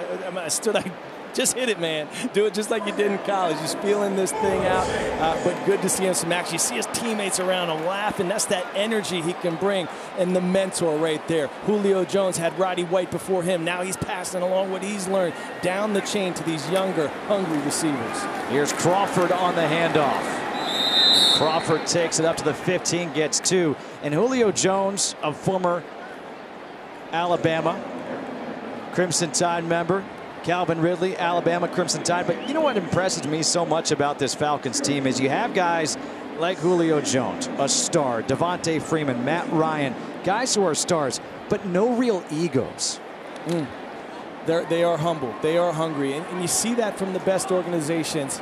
should I just hit it, man? Do it just like you did in college. He's feeling this thing out. But good to see him some action. You see his teammates around him laughing. That's that energy he can bring. And the mentor right there. Julio Jones had Roddy White before him. Now he's passing along what he's learned down the chain to these younger, hungry receivers. Here's Crawford on the handoff. Crawford takes it up to the 15, gets 2. And Julio Jones, a former Alabama Crimson Tide member. Calvin Ridley, Alabama Crimson Tide. But you know what impresses me so much about this Falcons team is you have guys like Julio Jones, a star, Devontae Freeman, Matt Ryan, guys who are stars, but no real egos. They are humble. They are hungry. And you see that from the best organizations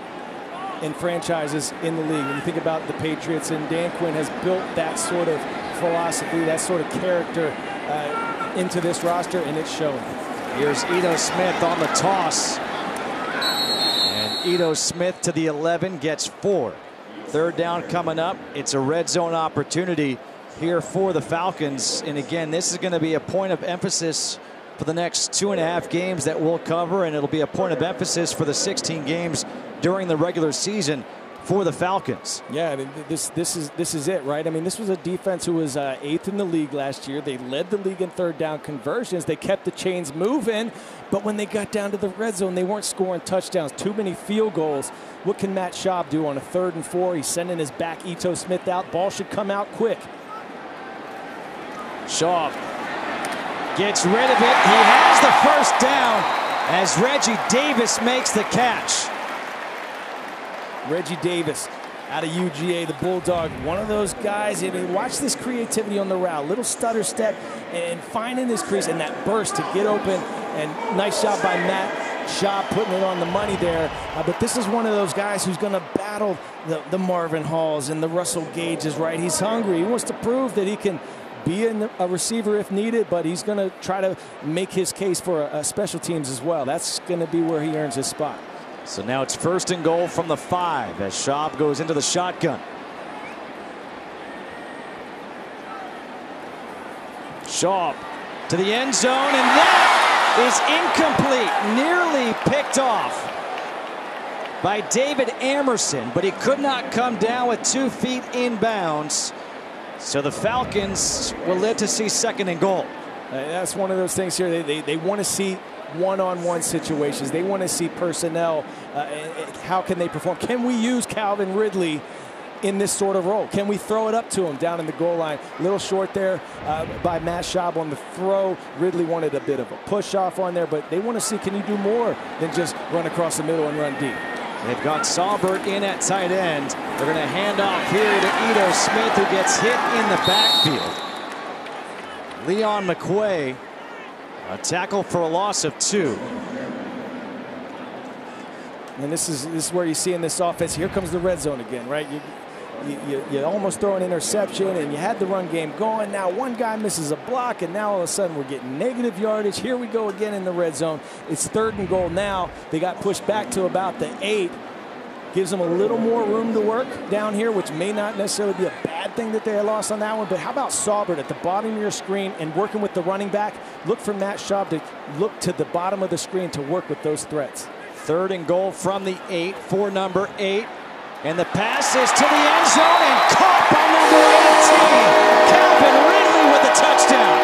and franchises in the league. When you think about the Patriots, and Dan Quinn has built that sort of philosophy, that sort of character into this roster, and it's showing. Here's Ito Smith on the toss. And Ito Smith to the 11 gets 4. 3rd down coming up. It's a red zone opportunity here for the Falcons. And again, this is going to be a point of emphasis for the next 2.5 games that we'll cover, and it'll be a point of emphasis for the 16 games during the regular season for the Falcons. Yeah, I mean, this is it, right? I mean, this was a defense who was 8th in the league last year. They led the league in 3rd down conversions. They kept the chains moving, but when they got down to the red zone, they weren't scoring touchdowns. Too many field goals. What can Matt Schaub do on a 3rd and 4? He's sending his back Ito Smith out. Ball should come out quick. Schaub gets rid of it. He has the first down as Reggie Davis makes the catch. Reggie Davis out of UGA, the Bulldog. One of those guys, I mean, watch this creativity on the route. Little stutter step and finding this crease and that burst to get open. And nice job by Matt Schaub putting it on the money there. But this is one of those guys who's going to battle the Marvin Halls and the Russell Gages, right? He's hungry. He wants to prove that he can be a receiver if needed, but he's going to try to make his case for special teams as well. That's going to be where he earns his spot. So now it's 1st and goal from the 5 as Schaub goes into the shotgun. Schaub to the end zone, and that is incomplete. Nearly picked off by David Amerson, but he could not come down with 2 feet inbounds. So the Falcons will live to see 2nd and goal. That's one of those things here. They want to see one-on-one situations. They want to see personnel. How can they perform? Can we use Calvin Ridley in this sort of role? Can we throw it up to him down in the goal line? A little short there by Matt Schaub on the throw. Ridley wanted a bit of a push-off on there, but they want to see, can you do more than just run across the middle and run deep? They've got Saubert in at tight end. They're going to hand off here to Ito Smith, who gets hit in the backfield. Leon McQuay, a tackle for a loss of 2. And this is where you see in this offense, here comes the red zone again, right? You almost throw an interception, and you had the run game going. Now one guy misses a block, and now all of a sudden we're getting negative yardage. Here we go again in the red zone. It's 3rd and goal now. They got pushed back to about the 8. Gives them a little more room to work down here, which may not necessarily be a bad thing that they lost on that one. But how about Saubert at the bottom of your screen and working with the running back? Look for Matt Schaub to look to the bottom of the screen to work with those threats. 3rd and goal from the 8 for number 8. And the pass is to the end zone and caught by number 18. Calvin Ridley with the touchdown.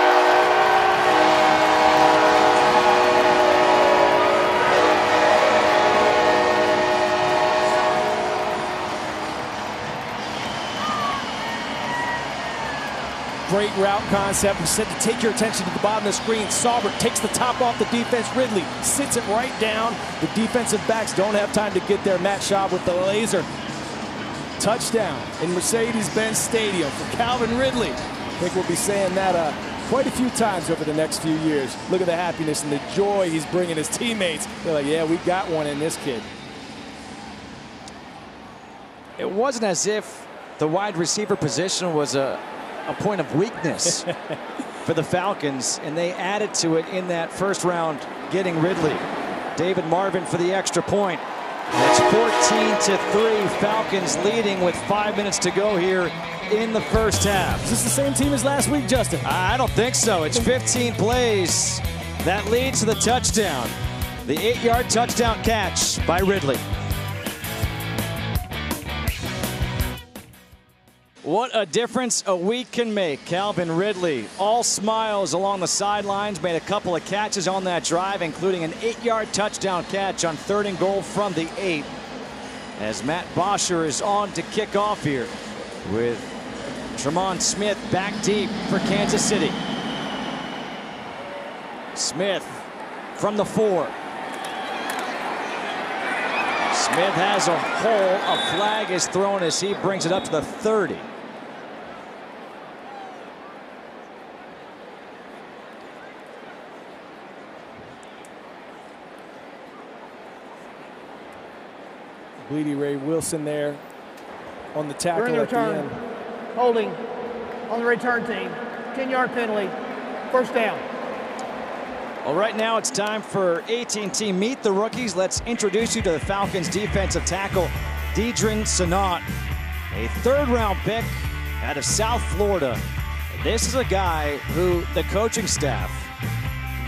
Great route concept. We said to take your attention to the bottom of the screen. Saubert takes the top off the defense. Ridley sits it right down. The defensive backs don't have time to get there. Matt Schaub with the laser. Touchdown in Mercedes-Benz Stadium for Calvin Ridley. I think we'll be saying that quite a few times over the next few years. Look at the happiness and the joy he's bringing his teammates. They're like, yeah, we got one in this kid. It wasn't as if the wide receiver position was a point of weakness for the Falcons, and they added to it in that 1st round, getting Ridley. David Marvin for the extra point. It's 14-3. Falcons leading with 5 minutes to go here in the 1st half. Is this the same team as last week, Justin? I don't think so. It's 15 plays that leads to the touchdown. The 8-yard touchdown catch by Ridley. What a difference a week can make. Calvin Ridley, all smiles along the sidelines, made a couple of catches on that drive, including an 8-yard touchdown catch on 3rd and goal from the 8. As Matt Bosher is on to kick off here with Tremont Smith back deep for Kansas City. Smith from the 4. Smith has a hole. A flag is thrown as he brings it up to the 30. Bleedy Ray Wilson there on the tackle During the at the return, end. Holding on the return team. 10-yard penalty. 1st down. Well, right now it's time for AT&T Meet the Rookies. Let's introduce you to the Falcons defensive tackle, Deidrin Senat, a 3rd-round pick out of South Florida. This is a guy who the coaching staff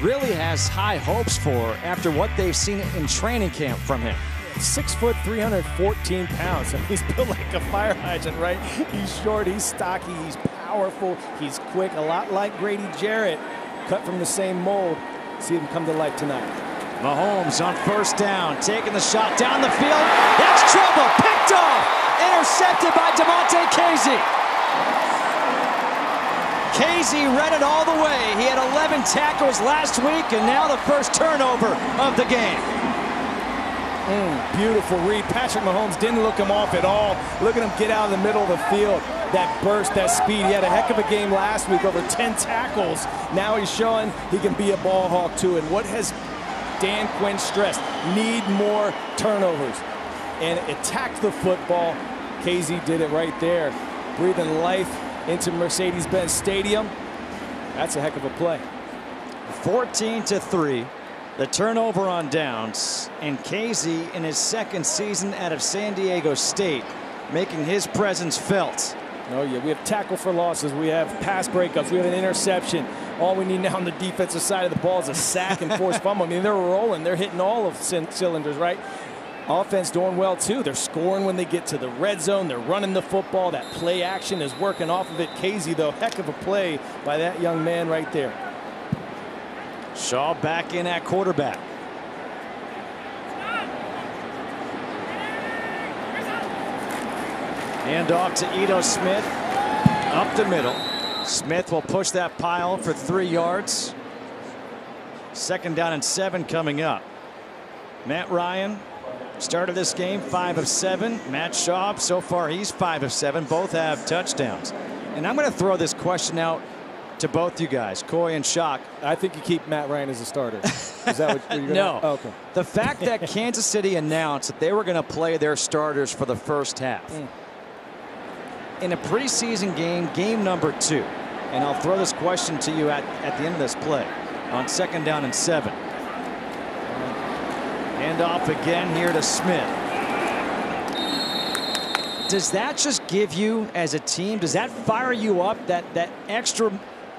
really has high hopes for after what they've seen in training camp from him. 6 foot, 314 pounds. I mean, he's built like a fire hydrant, right? He's short, he's stocky, he's powerful, he's quick, a lot like Grady Jarrett, cut from the same mold. See him come to life tonight. Mahomes on 1st down, taking the shot down the field. That's trouble, picked off, intercepted by Devontae Casey. Casey read it all the way. He had 11 tackles last week, and now the 1st turnover of the game. Beautiful read. Patrick Mahomes didn't look him off at all. Look at him get out of the middle of the field. That burst, that speed. He had a heck of a game last week, over 10 tackles. Now he's showing he can be a ball hawk too. And what has Dan Quinn stressed? Need more turnovers and attack the football. KZ did it right there. Breathing life into Mercedes-Benz Stadium. That's a heck of a play. 14-3. The turnover on downs, and KZ in his second season out of San Diego State making his presence felt. Oh yeah, we have tackle for losses, we have pass breakups, we have an interception. All we need now on the defensive side of the ball is a sack and forced fumble. I mean, they're rolling, they're hitting all of cylinders, right? Offense doing well too. They're scoring when they get to the red zone. They're running the football. That play action is working off of it. KZ, though, heck of a play by that young man right there. Shaw back in at quarterback. Hand off to Ito Smith. Up the middle. Smith will push that pile for 3 yards. 2nd down and 7 coming up. Matt Ryan started this game 5 of 7. Matt Shaw, so far he's 5 of 7. Both have touchdowns. And I'm going to throw this question out to both you guys, Coy and Shock. I think you keep Matt Ryan as a starter. Is that what you're going to? No. Oh, okay. The fact that Kansas City announced that they were going to play their starters for the first half in a preseason game, game number 2, and I'll throw this question to you at the end of this play on 2nd down and 7. Hand off again here to Smith. Does that just give you, as a team, does that fire you up, that extra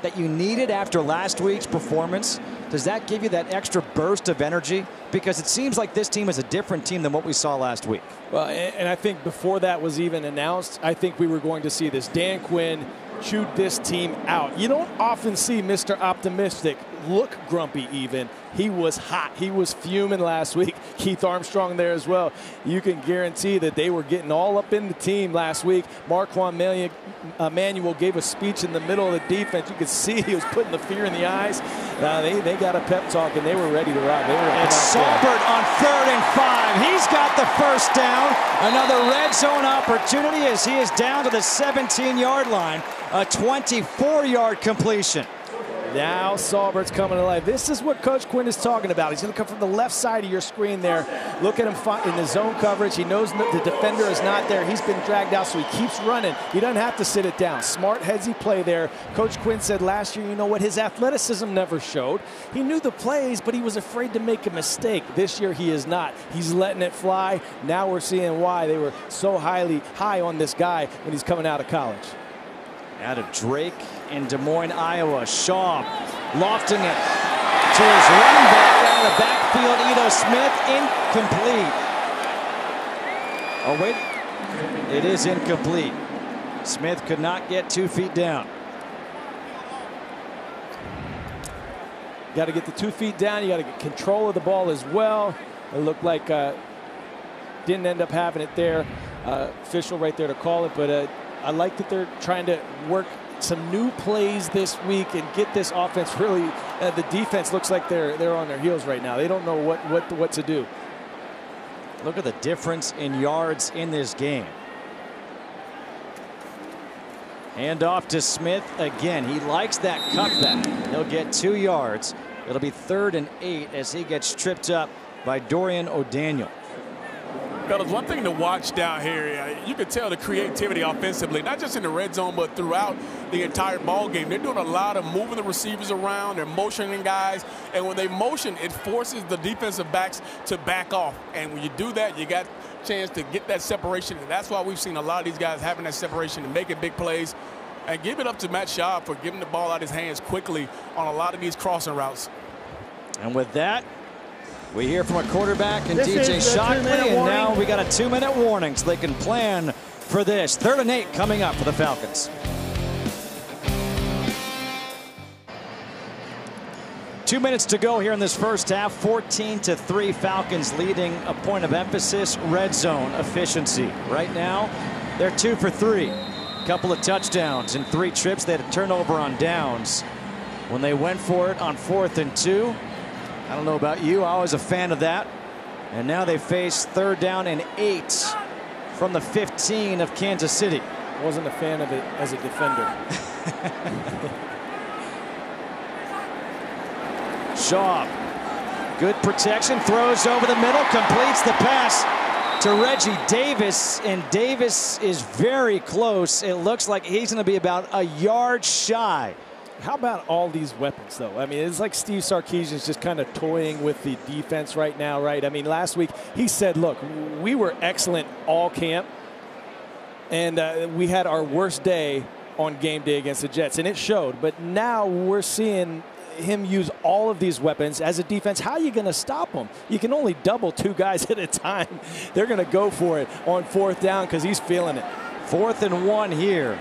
that you needed after last week's performance? Does that give you that extra burst of energy? Because it seems like this team is a different team than what we saw last week. Well, and I think before that was even announced, I think we were going to see this. Dan Quinn chewed this team out. You don't often see Mr. Optimistic look grumpy even. He was hot. He was fuming last week. Keith Armstrong there as well. You can guarantee that they were getting all up in the team last week. Marquand Manuel gave a speech in the middle of the defense. You could see he was putting the fear in the eyes. They got a pep talk, and they were ready to rock. It's Saubert on 3rd and 5. He's got the first down. Another red zone opportunity as he is down to the 17-yard line. A 24-yard completion. Now Saubert's coming to life. This is what Coach Quinn is talking about. He's going to come from the left side of your screen there. Look at him in the zone coverage. He knows the defender is not there. He's been dragged out, so he keeps running. He doesn't have to sit it down. Smart headsy play there. Coach Quinn said last year, you know what, his athleticism never showed. He knew the plays, but he was afraid to make a mistake. This year he is not. He's letting it fly. Now we're seeing why they were so high on this guy when he's coming out of college. Out of Drake in Des Moines, Iowa. Shaw lofting it to his running back out of the backfield. Ito Smith, incomplete. Oh, wait. It is incomplete. Smith could not get 2 feet down. You got to get the 2 feet down. You got to get control of the ball as well. It looked like didn't end up having it there. Official right there to call it, but I like that they're trying to work some new plays this week and get this offense really. The defense looks like they're on their heels right now. They don't know what to do. Look at the difference in yards in this game. Hand off to Smith again. He likes that cutback. He'll get 2 yards. It'll be 3rd and 8 as he gets tripped up by Dorian O'Daniel. Fellas, one thing to watch down here, you can tell the creativity offensively, not just in the red zone, but throughout the entire ball game. They're doing a lot of moving the receivers around. They're motioning guys. And when they motion, it forces the defensive backs to back off. And when you do that, you got a chance to get that separation. And that's why we've seen a lot of these guys having that separation and making big plays. And give it up to Matt Shaw for giving the ball out of his hands quickly on a lot of these crossing routes. And with that, we hear from a quarterback and DJ Shockley, and now we got a 2-minute warning so they can plan for this. 3rd and 8 coming up for the Falcons. 2 minutes to go here in this first half. 14-3 Falcons leading. A point of emphasis, red zone efficiency. Right now, they're 2 for 3. A couple of touchdowns in 3 trips. They had a turnover on downs when they went for it on 4th and 2. I don't know about you. I was a fan of that. And now they face 3rd down and 8 from the 15 of Kansas City. Wasn't a fan of it as a defender. Shaw, good protection, throws over the middle, completes the pass to Reggie Davis, and Davis is very close. It looks like he's going to be about a yard shy. How about all these weapons, though? I mean, it's like Steve Sarkisian's just kind of toying with the defense right now, right? I mean, last week he said, look, we were excellent all camp, and we had our worst day on game day against the Jets, and it showed. But now we're seeing him use all of these weapons as a defense. How are you going to stop him? You can only double 2 guys at a time. They're going to go for it on 4th down because he's feeling it. 4th and 1 here.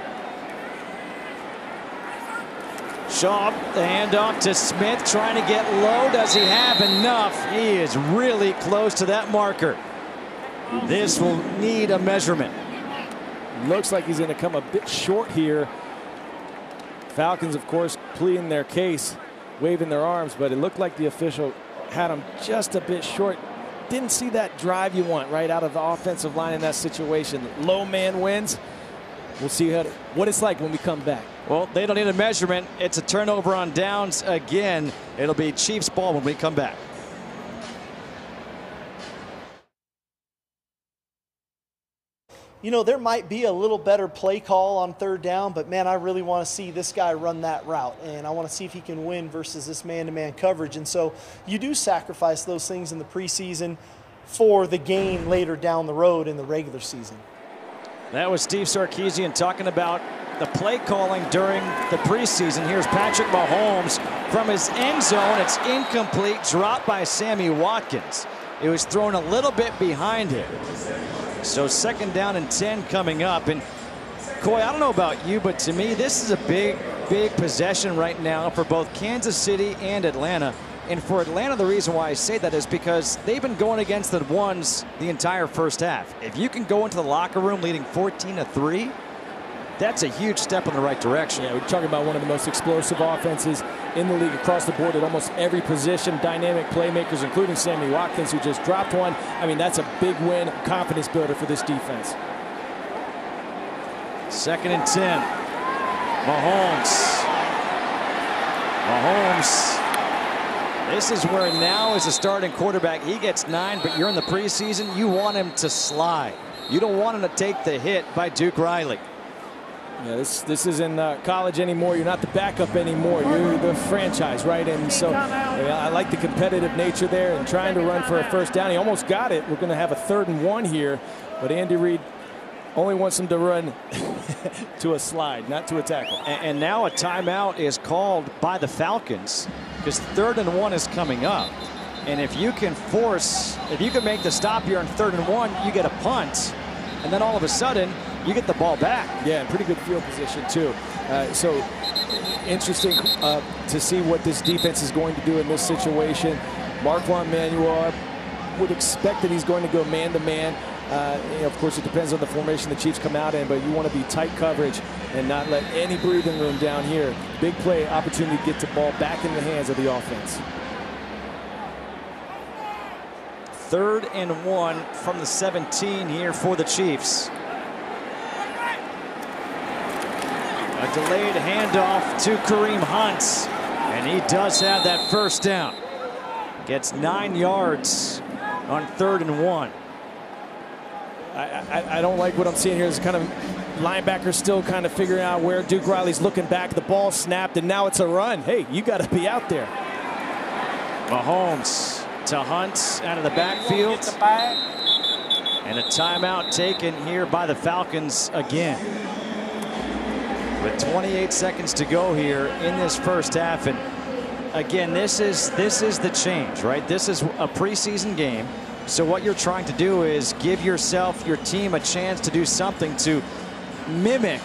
Shaw, the handoff to Smith, trying to get low. Does he have enough? He is really close to that marker. This will need a measurement. Looks like he's going to come a bit short here. Falcons, of course, pleading their case, waving their arms, but it looked like the official had him just a bit short. Didn't see that drive you want right out of the offensive line in that situation. Low man wins. We'll see what it's like when we come back. Well, they don't need a measurement. It's a turnover on downs again. It'll be Chiefs ball when we come back. You know, there might be a little better play call on 3rd down, but man, I really want to see this guy run that route, and I want to see if he can win versus this man-to-man coverage. And so you do sacrifice those things in the preseason for the game later down the road in the regular season. That was Steve Sarkisian talking about the play calling during the preseason. Here's Patrick Mahomes from his end zone. It's incomplete, dropped by Sammy Watkins. It was thrown a little bit behind him. So 2nd down and 10 coming up. And Coy, I don't know about you, but to me, this is a big possession right now for both Kansas City and Atlanta. And for Atlanta, the reason why I say that is because they've been going against the ones the entire first half. If you can go into the locker room leading 14-3, that's a huge step in the right direction. Yeah, we're talking about one of the most explosive offenses in the league across the board at almost every position. Dynamic playmakers, including Sammy Watkins, who just dropped one. I mean, that's a big win, confidence builder for this defense. 2nd and 10. Mahomes. This is where now as a starting quarterback, he gets 9, but you're in the preseason, you want him to slide. You don't want him to take the hit by Duke Riley. Yeah, this isn't college anymore. You're not the backup anymore. You're the franchise, right? And so I like the competitive nature there and trying to run for a 1st down. He almost got it. We're going to have a 3rd and 1 here, but Andy Reid only wants him to run to a slide, not to a tackle. And now a timeout is called by the Falcons because 3rd and 1 is coming up. And if you can make the stop here on 3rd and 1, you get a punt. And then all of a sudden, you get the ball back. Yeah, pretty good field position, too. So interesting to see what this defense is going to do in this situation. Marquand Manuel, would expect that he's going to go man-to-man. Of course, it depends on the formation the Chiefs come out in, but you want to be tight coverage and not let any breathing room down here. Big play opportunity to get the ball back in the hands of the offense. 3rd and 1 from the 17 here for the Chiefs. A delayed handoff to Kareem Hunt, and he does have that 1st down. Gets 9 yards on 3rd and 1. I don't like what I'm seeing here. Is kind of linebacker still kind of figuring out where Duke Riley's looking back. The ball snapped, and now it's a run. Hey, you got to be out there. Mahomes to Hunt out of the backfield. And a timeout taken here by the Falcons again. With 28 seconds to go here in this 1st half. And again, this is the change, right? This is a preseason game. So what you're trying to do is give yourself, your team, a chance to do something to mimic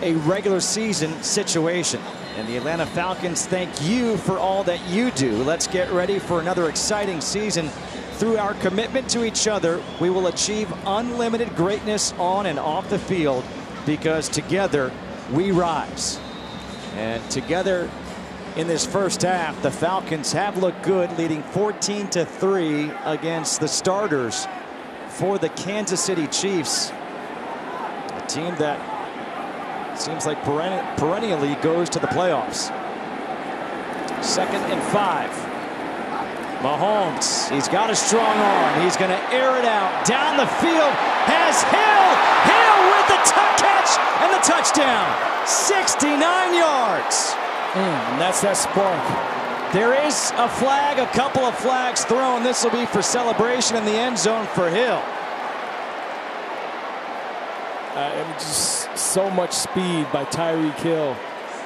a regular season situation. And the Atlanta Falcons thank you for all that you do. Let's get ready for another exciting season. Through our commitment to each other, we will achieve unlimited greatness on and off the field because together we rise. And together in this first half. The Falcons have looked good, leading 14-3 against the starters for the Kansas City Chiefs, a team that seems like perennially goes to the playoffs. 2nd and 5. Mahomes, he's got a strong arm. He's going to air it out down the field. Has Hill. Hill with the catch and the touchdown. 69 yards. And that's that spark. There is a flag, a couple of flags thrown. This will be for celebration in the end zone for Hill. Just so much speed by Tyreek Hill.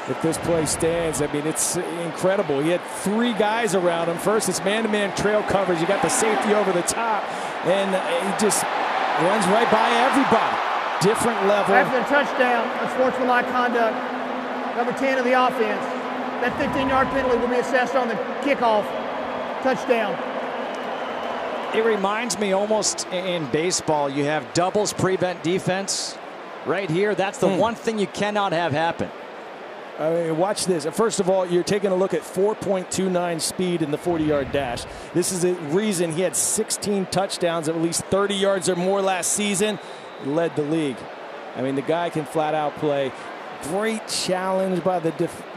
If this play stands, I mean, it's incredible. He had 3 guys around him. First, it's man-to-man trail coverage. You got the safety over the top, and he just runs right by everybody. Different level. After the touchdown, unsportsmanlike conduct, number 10 of the offense. That 15-yard penalty will be assessed on the kickoff. Touchdown. It reminds me almost in baseball, you have doubles prevent defense. Right here, that's the one thing you cannot have happen. I mean, watch this. First of all, you're taking a look at 4.29 speed in the 40-yard dash. This is the reason he had 16 touchdowns, at least 30 yards or more last season. Led the league. I mean, the guy can flat out play. Great challenge by the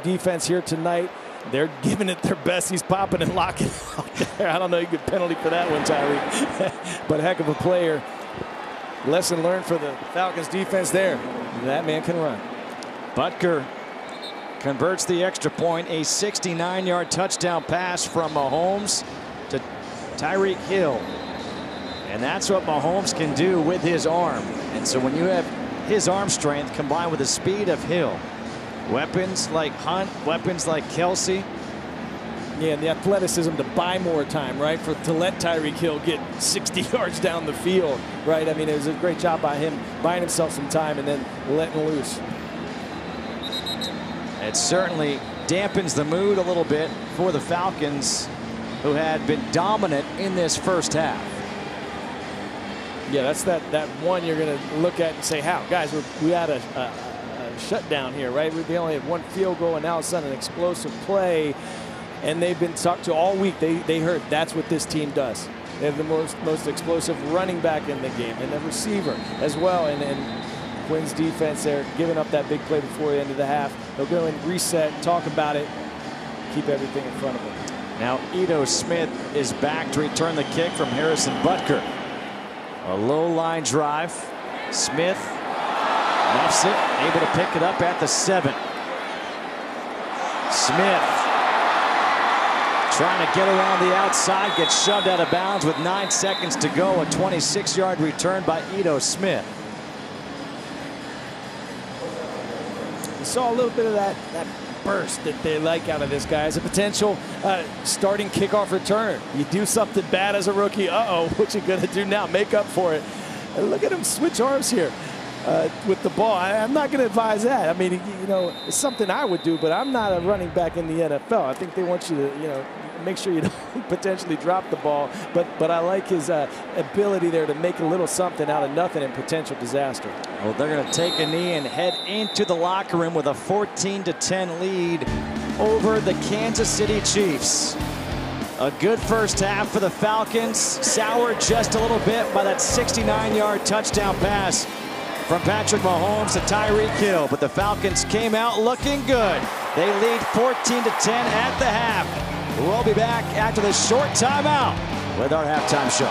defense here tonight. They're giving it their best. He's popping and locking out there. I don't know, you get penalty for that one, Tyreek. But heck of a player. Lesson learned for the Falcons defense there. That man can run. Butker converts the extra point. A 69-yard touchdown pass from Mahomes to Tyreek Hill. And that's what Mahomes can do with his arm. And so when you have his arm strength combined with the speed of Hill, weapons like Hunt, weapons like Kelsey. Yeah, and the athleticism to buy more time, right? To let Tyreek Hill get 60 yards down the field, right? I mean, it was a great job by him buying himself some time and then letting loose. It certainly dampens the mood a little bit for the Falcons, who had been dominant in this first half. Yeah, that's that one you're going to look at and say, how? Guys, we had a shutdown here, right? We only had 1 field goal, and now it's an explosive play. And they've been talked to all week. They heard that's what this team does. They have the most explosive running back in the game, and the receiver as well. And Quinn's defense there, giving up that big play before the end of the half. They'll go and reset, talk about it, keep everything in front of them. Now Ito Smith is back to return the kick from Harrison Butker. A low line drive. Smith muffs it, able to pick it up at the 7. Smith trying to get around the outside, gets shoved out of bounds with 9 seconds to go. A 26-yard return by Ito Smith. We saw a little bit of that burst that they like out of this guy as a potential starting kickoff return. You do something bad as a rookie, what you gonna do now? Make up for it. And look at him switch arms here with the ball. I'm not gonna advise that. I mean, you know, it's something I would do, but I'm not a running back in the NFL. I think they want you to, you know, make sure you don't potentially drop the ball. But I like his ability there to make a little something out of nothing and potential disaster. Well, they're going to take a knee and head into the locker room with a 14-10 lead over the Kansas City Chiefs. A good first half for the Falcons, soured just a little bit by that 69-yard touchdown pass from Patrick Mahomes to Tyreek Hill. But the Falcons came out looking good. They lead 14-10 at the half. We'll be back after this short timeout with our halftime show.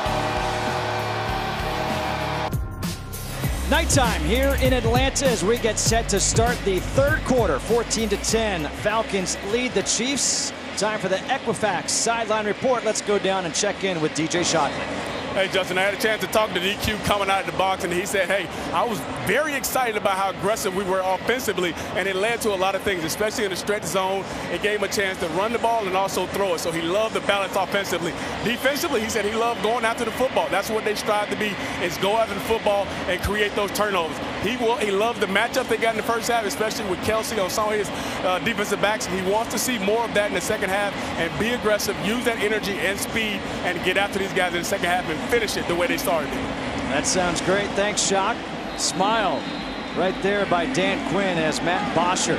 Nighttime here in Atlanta as we get set to start the third quarter. 14-10. Falcons lead the Chiefs. Time for the Equifax sideline report. Let's go down and check in with DJ Shockley. Hey, Justin, I had a chance to talk to DQ coming out of the box, and he said, hey, I was very excited about how aggressive we were offensively, and it led to a lot of things, especially in the stretch zone. It gave him a chance to run the ball and also throw it, so he loved the balance offensively. Defensively, he said he loved going after the football. That's what they strive to be, is go after the football and create those turnovers. He loved the matchup they got in the first half, especially with Kelsey on some of his defensive backs. He wants to see more of that in the second half and be aggressive, use that energy and speed, and get after these guys in the second half and finish it the way they started it. That sounds great. Thanks, Shock. Smile right there by Dan Quinn as Matt Bosher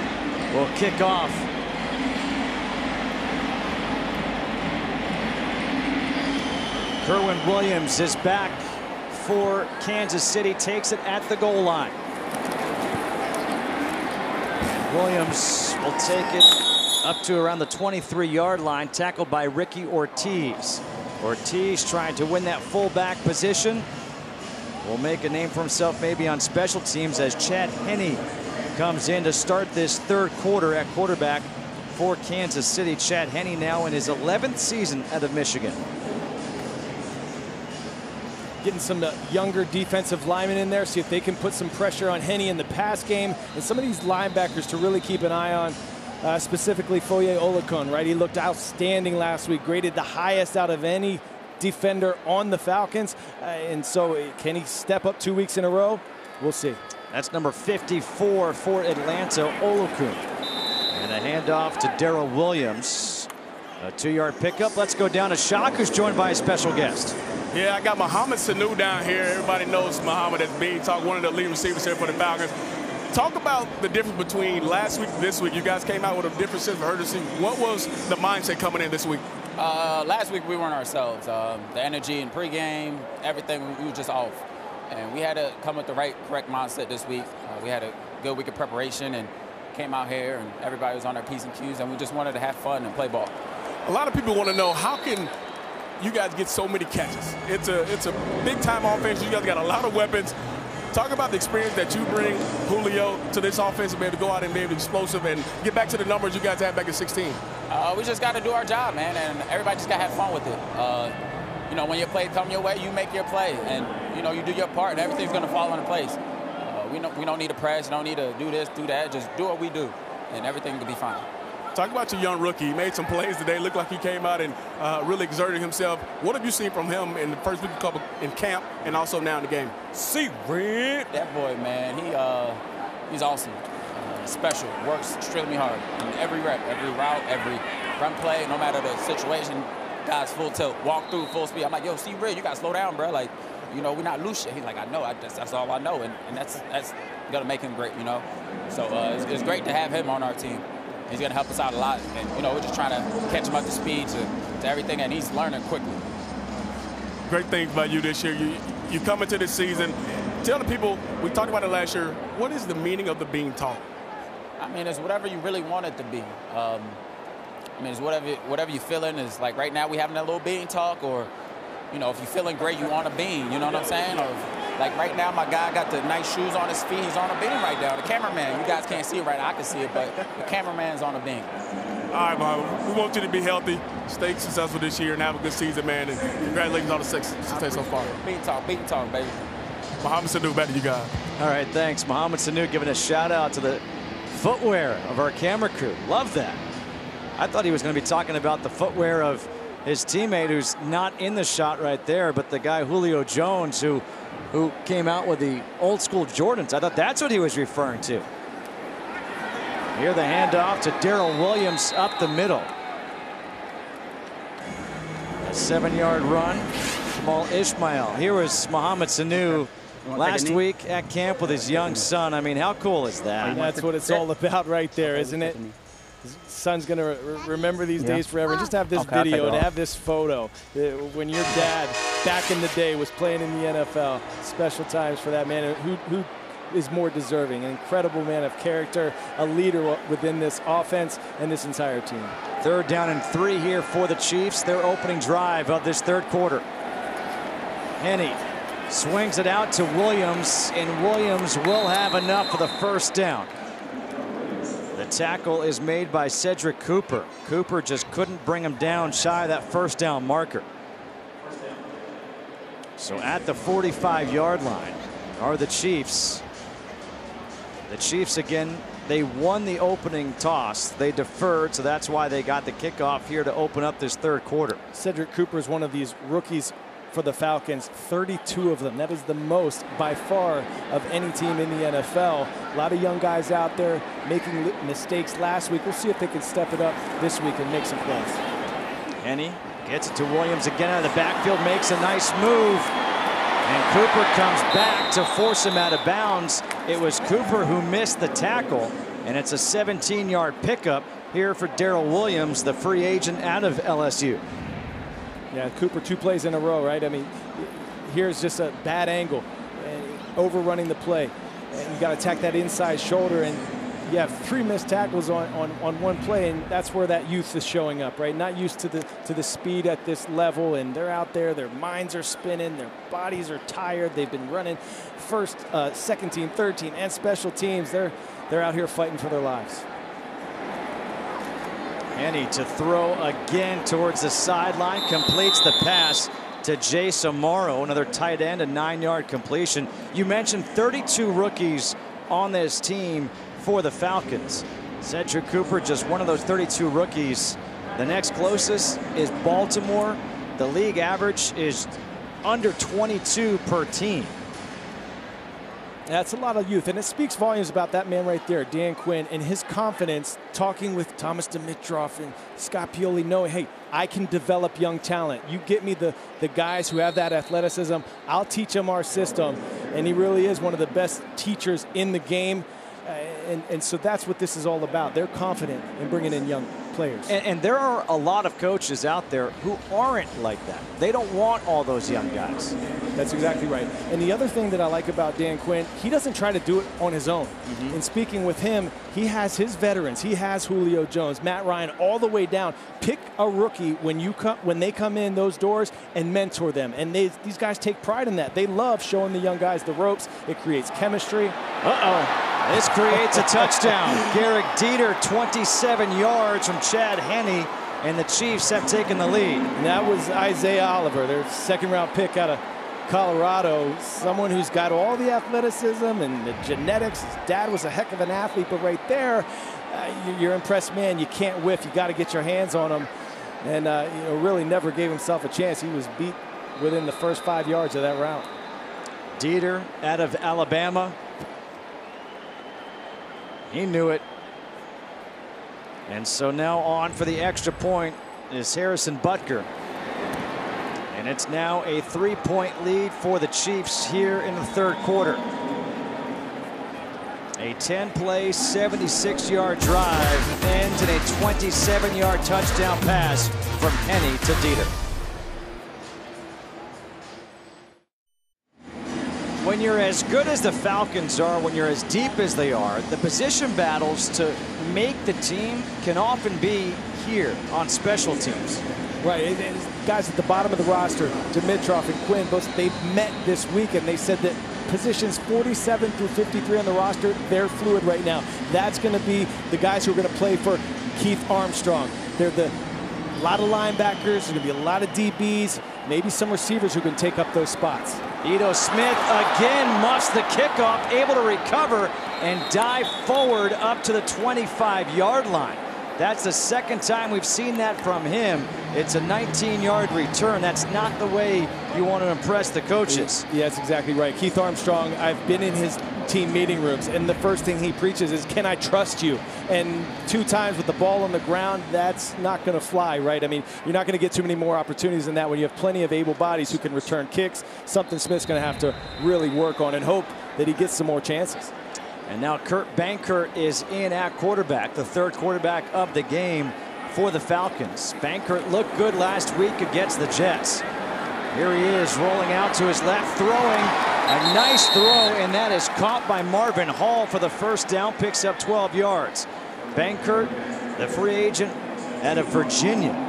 will kick off Kerwin Williams is back for Kansas City, takes it at the goal line. Williams will take it up to around the 23-yard line, tackled by Ricky Ortiz. Ortiz trying to win that fullback position. Will make a name for himself maybe on special teams as Chad Henne comes in to start this third quarter at quarterback for Kansas City. Chad Henne now in his 11th season out of Michigan. Getting some younger defensive linemen in there, see if they can put some pressure on Henne in the pass game, and some of these linebackers to really keep an eye on, specifically Foye Oluokun, right? He looked outstanding last week, graded the highest out of any defender on the Falcons, and so can he step up 2 weeks in a row? We'll see. That's number 54 for Atlanta, Oluokun. And a handoff to Darrell Williams. A 2-yard pickup. Let's go down to Shock, who's joined by a special guest. Yeah, I got Mohamed Sanu down here. Everybody knows Mohamed as being one of the lead receivers here for the Falcons. Talk about the difference between last week and this week. You guys came out with a different sense of urgency. What was the mindset coming in this week? Last week we weren't ourselves. The energy in pregame, everything, we were just off. And we had to come with the correct mindset this week. We had a good week of preparation and came out here and everybody was on their P's and Q's, and we just wanted to have fun and play ball. A lot of people want to know, how can you guys get so many catches? It's a big-time offense. You guys got a lot of weapons. Talk about the experience that you bring, Julio, to this offense and be able to go out and be able to be explosive and get back to the numbers you guys had back in 16. We just got to do our job, man, and everybody just got to have fun with it. You know, when your play come your way, you make your play, and, you know, you do your part, and everything's going to fall into place. We don't need to press, don't need to do this, do that. Just do what we do, and everything will be fine. Talk about your young rookie. He made some plays today. Looked like he came out and really exerted himself. What have you seen from him in the first week couple in camp and also now in the game? Red. That boy, man, he's awesome. Special. Works extremely hard in every rep, every route, every run play, no matter the situation. Guys full tilt, walk through full speed. I'm like, yo, Red, you got to slow down, bro. Like, you know, we're not loose yet. He's like, I know. That's all I know. And that's going to make him great, you know. So it's great to have him on our team. He's going to help us out a lot. And, you know, we're just trying to catch him up to speed to everything, and he's learning quickly. Great things about you this year. You come into this season. Tell the people, we talked about it last year, what is the meaning of the bean talk? I mean, it's whatever you really want it to be. I mean, it's whatever you're feeling. Is like right now we having that little bean talk, or, you know, if you're feeling great, you want a bean. You know what I'm saying? Or like right now, my guy got the nice shoes on his feet. He's on a bean right now. The cameraman, you guys can't see it right now. I can see it, but the cameraman's on a bean. All right, Mom. We want you to be healthy, stay successful this year, and have a good season, man. And congratulations on the success so far. Bean talk, baby. Mohamed Sanu, back to you guys. All right, thanks. Mohamed Sanu giving a shout out to the footwear of our camera crew. Love that. I thought he was going to be talking about the footwear of his teammate who's not in the shot right there, but the guy Julio Jones who came out with the old school Jordans. I thought that's what he was referring to. Here the handoff to Darrell Williams up the middle. A 7-yard run. Jamal Ishmael. Here was Mohamed Sanu last week at camp with his young son. I mean, how cool is that? That's what it's all about right there, isn't it? His son's going to remember these days forever. Just have this video and have this photo. When your dad, back in the day, was playing in the NFL. Special times for that man. Who is more deserving? An incredible man of character, a leader within this offense and this entire team. 3rd down and 3 here for the Chiefs. Their opening drive of this third quarter. Henne swings it out to Williams, and Williams will have enough for the first down. The tackle is made by Cedric Cooper. Cooper just couldn't bring him down shy of that first down marker. So at the 45-yard line are the Chiefs. The Chiefs again, they won the opening toss. They deferred, so that's why they got the kickoff here to open up this third quarter. Cedric Cooper is one of these rookies for the Falcons, 32 of them. That is the most by far of any team in the NFL. A lot of young guys out there making mistakes last week. We'll see if they can step it up this week and make some plays. Henne gets it to Williams again out of the backfield, makes a nice move, and Cooper comes back to force him out of bounds. It was Cooper who missed the tackle, and it's a 17-yard pickup here for Darrell Williams, the free agent out of LSU. Yeah, Cooper 2 plays in a row, right? I mean, here's just a bad angle, overrunning the play. And you got to attack that inside shoulder, and you have 3 missed tackles on one play, and that's where that youth is showing up, right? Not used to the speed at this level, and they're out there, their minds are spinning, their bodies are tired. They've been running first, second team, third team, and special teams. They're out here fighting for their lives. Henny to throw again towards the sideline, completes the pass to Jace Amaro, another tight end, a 9-yard completion. You mentioned 32 rookies on this team for the Falcons. Cedric Cooper, just one of those 32 rookies. The next closest is Baltimore. The league average is under 22 per team. That's a lot of youth, and it speaks volumes about that man right there, Dan Quinn, and his confidence talking with Thomas Dimitroff and Scott Pioli, knowing, hey, I can develop young talent. You get me the guys who have that athleticism, I'll teach them our system. And he really is one of the best teachers in the game. And so that's what this is all about. They're confident in bringing in young players. And there are a lot of coaches out there who aren't like that. They don't want all those young guys. That's exactly right. And the other thing that I like about Dan Quinn, he doesn't try to do it on his own. In speaking with him, he has his veterans. He has Julio Jones, Matt Ryan, all the way down. Pick a rookie when they come in those doors and mentor them. And these guys take pride in that. They love showing the young guys the ropes. It creates chemistry. This creates a touchdown. Garrick Dieter, 27 yards from Chad Henne, and the Chiefs have taken the lead. And that was Isaiah Oliver, their second-round pick out of Colorado. Someone who's got all the athleticism and the genetics. His dad was a heck of an athlete, but right there, you're impressed man. You can't whiff. You got to get your hands on him. And really never gave himself a chance. He was beat within the first 5 yards of that route. Dieter out of Alabama. He knew it. And so now on for the extra point is Harrison Butker. And it's now a 3-point lead for the Chiefs here in the third quarter. A 10-play, 76-yard drive ends in a 27-yard touchdown pass from Henne to Dieter. When you're as good as the Falcons are, when you're as deep as they are, the position battles to make the team can often be here on special teams. Right, and guys at the bottom of the roster, Dimitroff and Quinn, they've met this week, and they said that positions 47 through 53 on the roster, they're fluid right now. That's going to be the guys who are going to play for Keith Armstrong. They're a lot of linebackers, there's going to be a lot of DBs, maybe some receivers who can take up those spots. Ito Smith again muffs the kickoff, able to recover and dive forward up to the 25-yard line. That's the second time we've seen that from him. It's a 19-yard return. That's not the way you want to impress the coaches. Yeah, that's exactly right. Keith Armstrong, I've been in his team meeting rooms, and the first thing he preaches is, can I trust you? And 2 times with the ball on the ground, that's not going to fly, right? I mean, you're not going to get too many more opportunities than that when you have plenty of able bodies who can return kicks. Something Smith's going to have to really work on and hope that he gets some more chances. And now Kurt Bankert is in at quarterback, the third quarterback of the game for the Falcons. Bankert looked good last week against the Jets. Here he is rolling out to his left, throwing a nice throw, and that is caught by Marvin Hall for the first down, picks up 12 yards. Bankert, the free agent out of Virginia.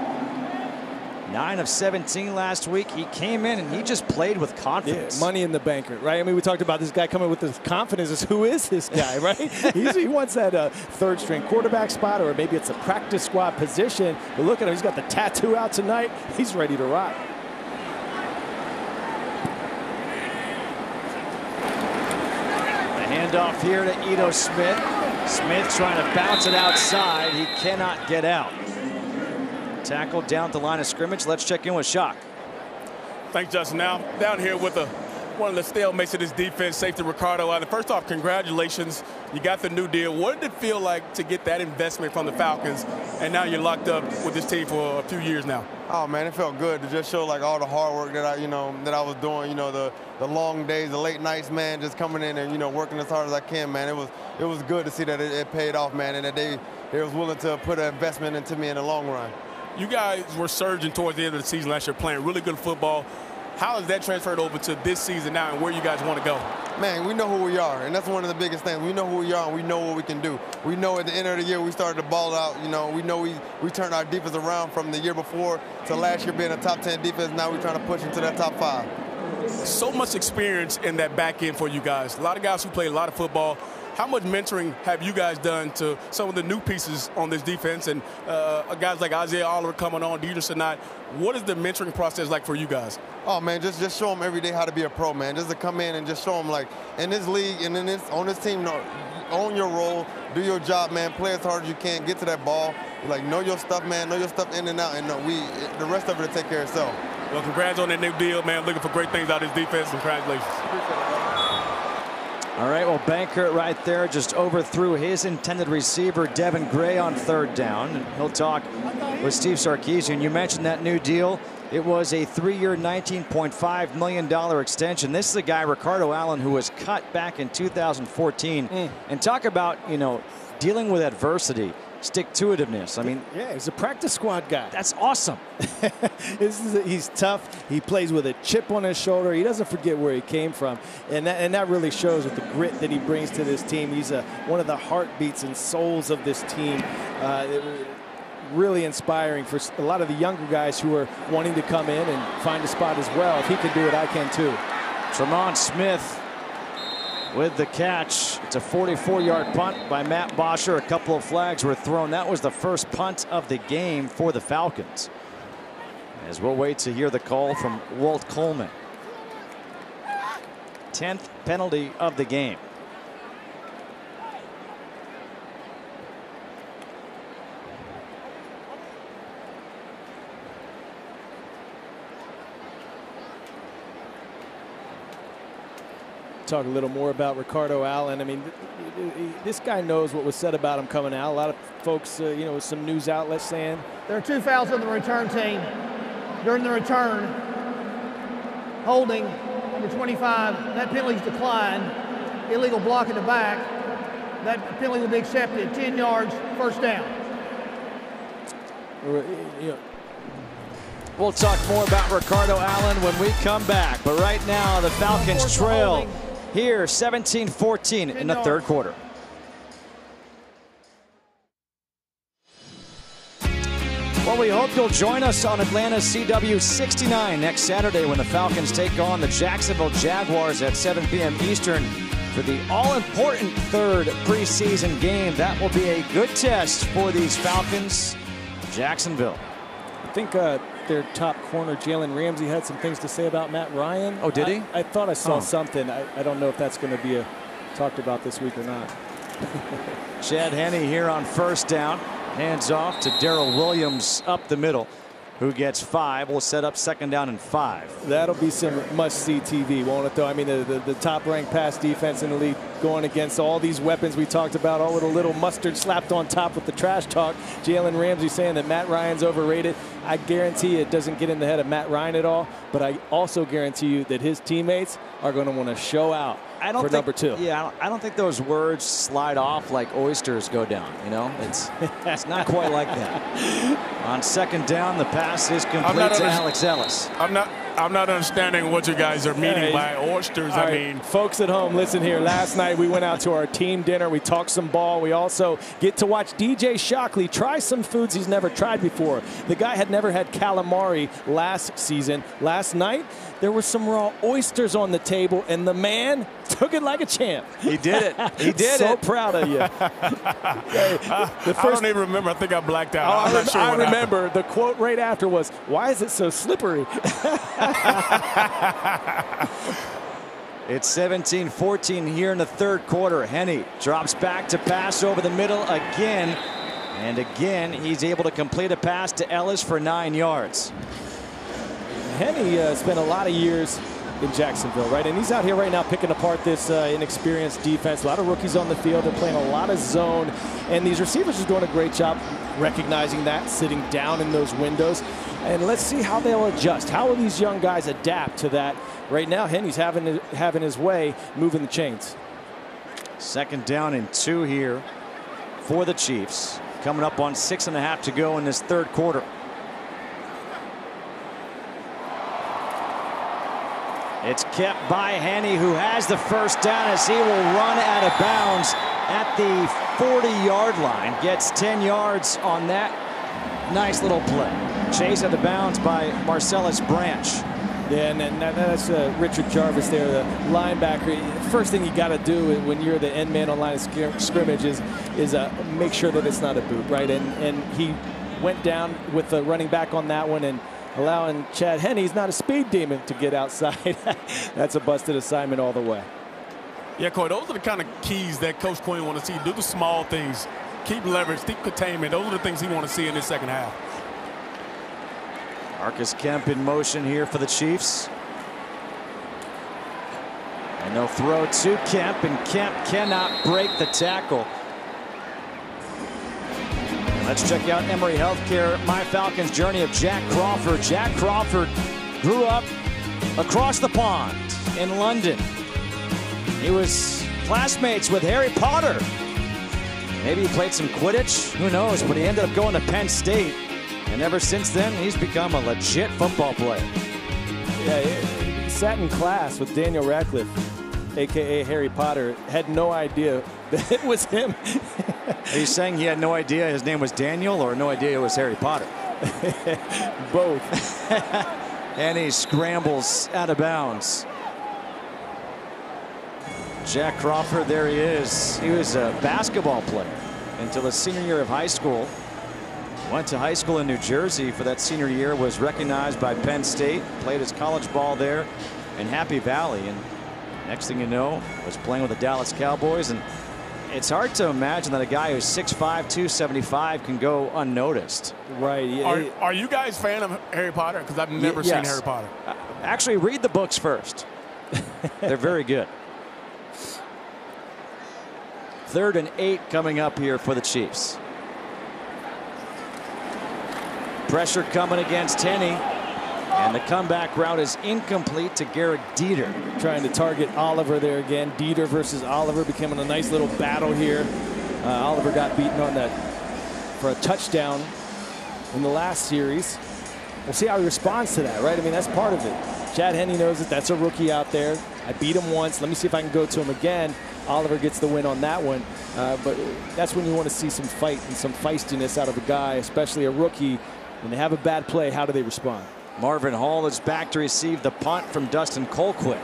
9 of 17 last week. He came in and he just played with confidence. Yeah, money in the banker, right? I mean, we talked about this guy coming with this confidence. Who is this guy, right? He wants that third-string quarterback spot, or maybe it's a practice squad position. But look at him. He's got the tattoo out tonight. He's ready to rock. The handoff here to Ito Smith. Smith trying to bounce it outside. He cannot get out. Tackled down the line of scrimmage. Let's check in with Shock. Thanks, Justin. Now down here with one of the stalemates of this defense, safety Ricardo. First off, congratulations. You got the new deal. What did it feel like to get that investment from the Falcons, and now you're locked up with this team for a few years now? Oh man, it felt good to just show like all the hard work that I was doing. The long days, the late nights, man, just coming in and working as hard as I can, man. It was good to see that it paid off, man, and that they was willing to put an investment into me in the long run. You guys were surging towards the end of the season last year, playing really good football. How has that transferred over to this season now and where you guys want to go? Man, we know who we are, and that's one of the biggest things. We know who we are, and we know what we can do. We know at the end of the year we started to ball out. You know we turned our defense around from the year before to last year being a top 10 defense. Now we're trying to push into that top 5. So much experience in that back end for you guys. A lot of guys who play a lot of football. How much mentoring have you guys done to some of the new pieces on this defense and guys like Isaiah Oliver coming on, Deidre Sanat? What is the mentoring process like for you guys? Oh, man, just show them every day how to be a pro, man. Just to come in and just show them, like, in this league and on this team, own your role, do your job, man. Play as hard as you can, get to that ball. Like, know your stuff, man. Know your stuff in and out, and the rest of it will take care of itself. Well, congrats on that new deal, man. Looking for great things out of this defense. Congratulations. All right, well, Bankert right there just overthrew his intended receiver, Devin Gray, on 3rd down. And he'll talk with Steve Sarkisian. You mentioned that new deal. It was a 3-year, $19.5 million extension. This is a guy, Ricardo Allen, who was cut back in 2014. And talk about, dealing with adversity. Stick-to-itiveness. I mean, yeah, he's a practice squad guy. That's awesome. He's tough. He plays with a chip on his shoulder. He doesn't forget where he came from, and that really shows with the grit that he brings to this team. He's one of the heartbeats and souls of this team. Really inspiring for a lot of the younger guys who are wanting to come in and find a spot as well. If he can do it, I can too. Tremont Smith with the catch. It's a 44-yard punt by Matt Bosher. A couple of flags were thrown. That was the first punt of the game for the Falcons. As we'll wait to hear the call from Walt Coleman. 10th penalty of the game. Talk a little more about Ricardo Allen. I mean, this guy knows what was said about him coming out. A lot of folks, with some news outlets saying there are 2 fouls on the return team. During the return, holding number 25, that penalty's declined. Illegal block in the back. That penalty will be accepted. 10 yards, first down. We'll talk more about Ricardo Allen when we come back. But right now, the Falcons trail here 17-14 in the 3rd quarter. Well, we hope you'll join us on Atlanta's CW 69 next Saturday when the Falcons take on the Jacksonville Jaguars at 7 p.m. Eastern for the all-important 3rd preseason game. That will be a good test for these Falcons. Jacksonville. I think their top corner, Jalen Ramsey, had some things to say about Matt Ryan. Oh, did he? I thought I saw something. I don't know if that's going to be talked about this week or not. Chad Henne here on 1st down. Hands off to Darrell Williams up the middle, who gets 5. We'll set up 2nd down and 5. That'll be some must-see TV, won't it, though? I mean, the top-ranked pass defense in the league going against all these weapons we talked about, all with a little mustard slapped on top with the trash talk. Jalen Ramsey saying that Matt Ryan's overrated. I guarantee it doesn't get in the head of Matt Ryan at all, but I also guarantee you that his teammates are going to want to show out for number 2. Yeah, I don't think those words slide off like oysters go down, It's not quite like that. On 2nd down, the pass is complete to Alex Ellis. I'm not understanding what you guys are meaning by oysters. I mean, folks at home, listen here. Last night we went out to our team dinner. We talked some ball. We also get to watch DJ Shockley try some foods he's never tried before. The guy had never had calamari last season. Last night there were some raw oysters on the table, and the man took it like a champ. He did it. He did so it. So proud of you. I don't even remember. I think I blacked out. I remember the quote right after was, "Why is it so slippery?" It's 17-14 here in the 3rd quarter. Henne drops back to pass over the middle again. And again, he's able to complete a pass to Ellis for 9 yards. Henne spent a lot of years in Jacksonville, right? And he's out here right now picking apart this inexperienced defense. A lot of rookies on the field. They're playing a lot of zone. And these receivers are doing a great job recognizing that, sitting down in those windows. And let's see how they'll adjust. How will these young guys adapt to that? Right now, Henne's having his way, moving the chains. 2nd down and 2 here for the Chiefs. Coming up on 6.5 to go in this 3rd quarter. It's kept by Henne, who has the first down as he will run out of bounds at the 40-yard line. Gets 10 yards on that nice little play. Chase out of bounds by Marcellus Branch. Yeah, and that's Richard Jarvis there, the linebacker. First thing you got to do when you're the end man on line of scrimmage is make sure that it's not a boot, right? And he went down with the running back on that one and allowing Chad Henne, he's not a speed demon, to get outside. That's a busted assignment all the way. Yeah, Coy, those are the kind of keys that Coach Quinn want to see. Do the small things. Keep leverage, keep containment. Those are the things he want to see in this second half. Marcus Kemp in motion here for the Chiefs. And they'll throw to Kemp, and Kemp cannot break the tackle. Let's check out Emory Healthcare, My Falcons journey of Jack Crawford. Jack Crawford grew up across the pond in London. He was classmates with Harry Potter. Maybe he played some Quidditch, who knows, but he ended up going to Penn State. And ever since then, he's become a legit football player. Yeah, he sat in class with Daniel Radcliffe, a.k.a. Harry Potter. Had no idea that it was him. Are you saying he had no idea his name was Daniel, or no idea it was Harry Potter? Both. And he scrambles out of bounds. Jack Crawford, there he is. He was a basketball player until his senior year of high school. Went to high school in New Jersey for that senior year, was recognized by Penn State, played his college ball there in Happy Valley, and next thing you know, was playing with the Dallas Cowboys. And it's hard to imagine that a guy who's 6'5", 275 can go unnoticed. Right. Yeah. Are you guys fan of Harry Potter? Because I've never seen Harry Potter. Actually, read the books first. They're very good. 3rd and 8 coming up here for the Chiefs. Pressure coming against Henne, and the comeback route is incomplete to Garrett Dieter. Trying to target Oliver there again. Dieter versus Oliver becoming a nice little battle here. Oliver got beaten on that for a touchdown in the last series. We'll see how he responds to that, right? I mean, that's part of it. Chad Henne knows that that's a rookie out there. I beat him once. Let me see if I can go to him again. Oliver gets the win on that one. But that's when you want to see some fight and some feistiness out of a guy, especially a rookie. When they have a bad play, how do they respond? Marvin Hall is back to receive the punt from Dustin Colquitt.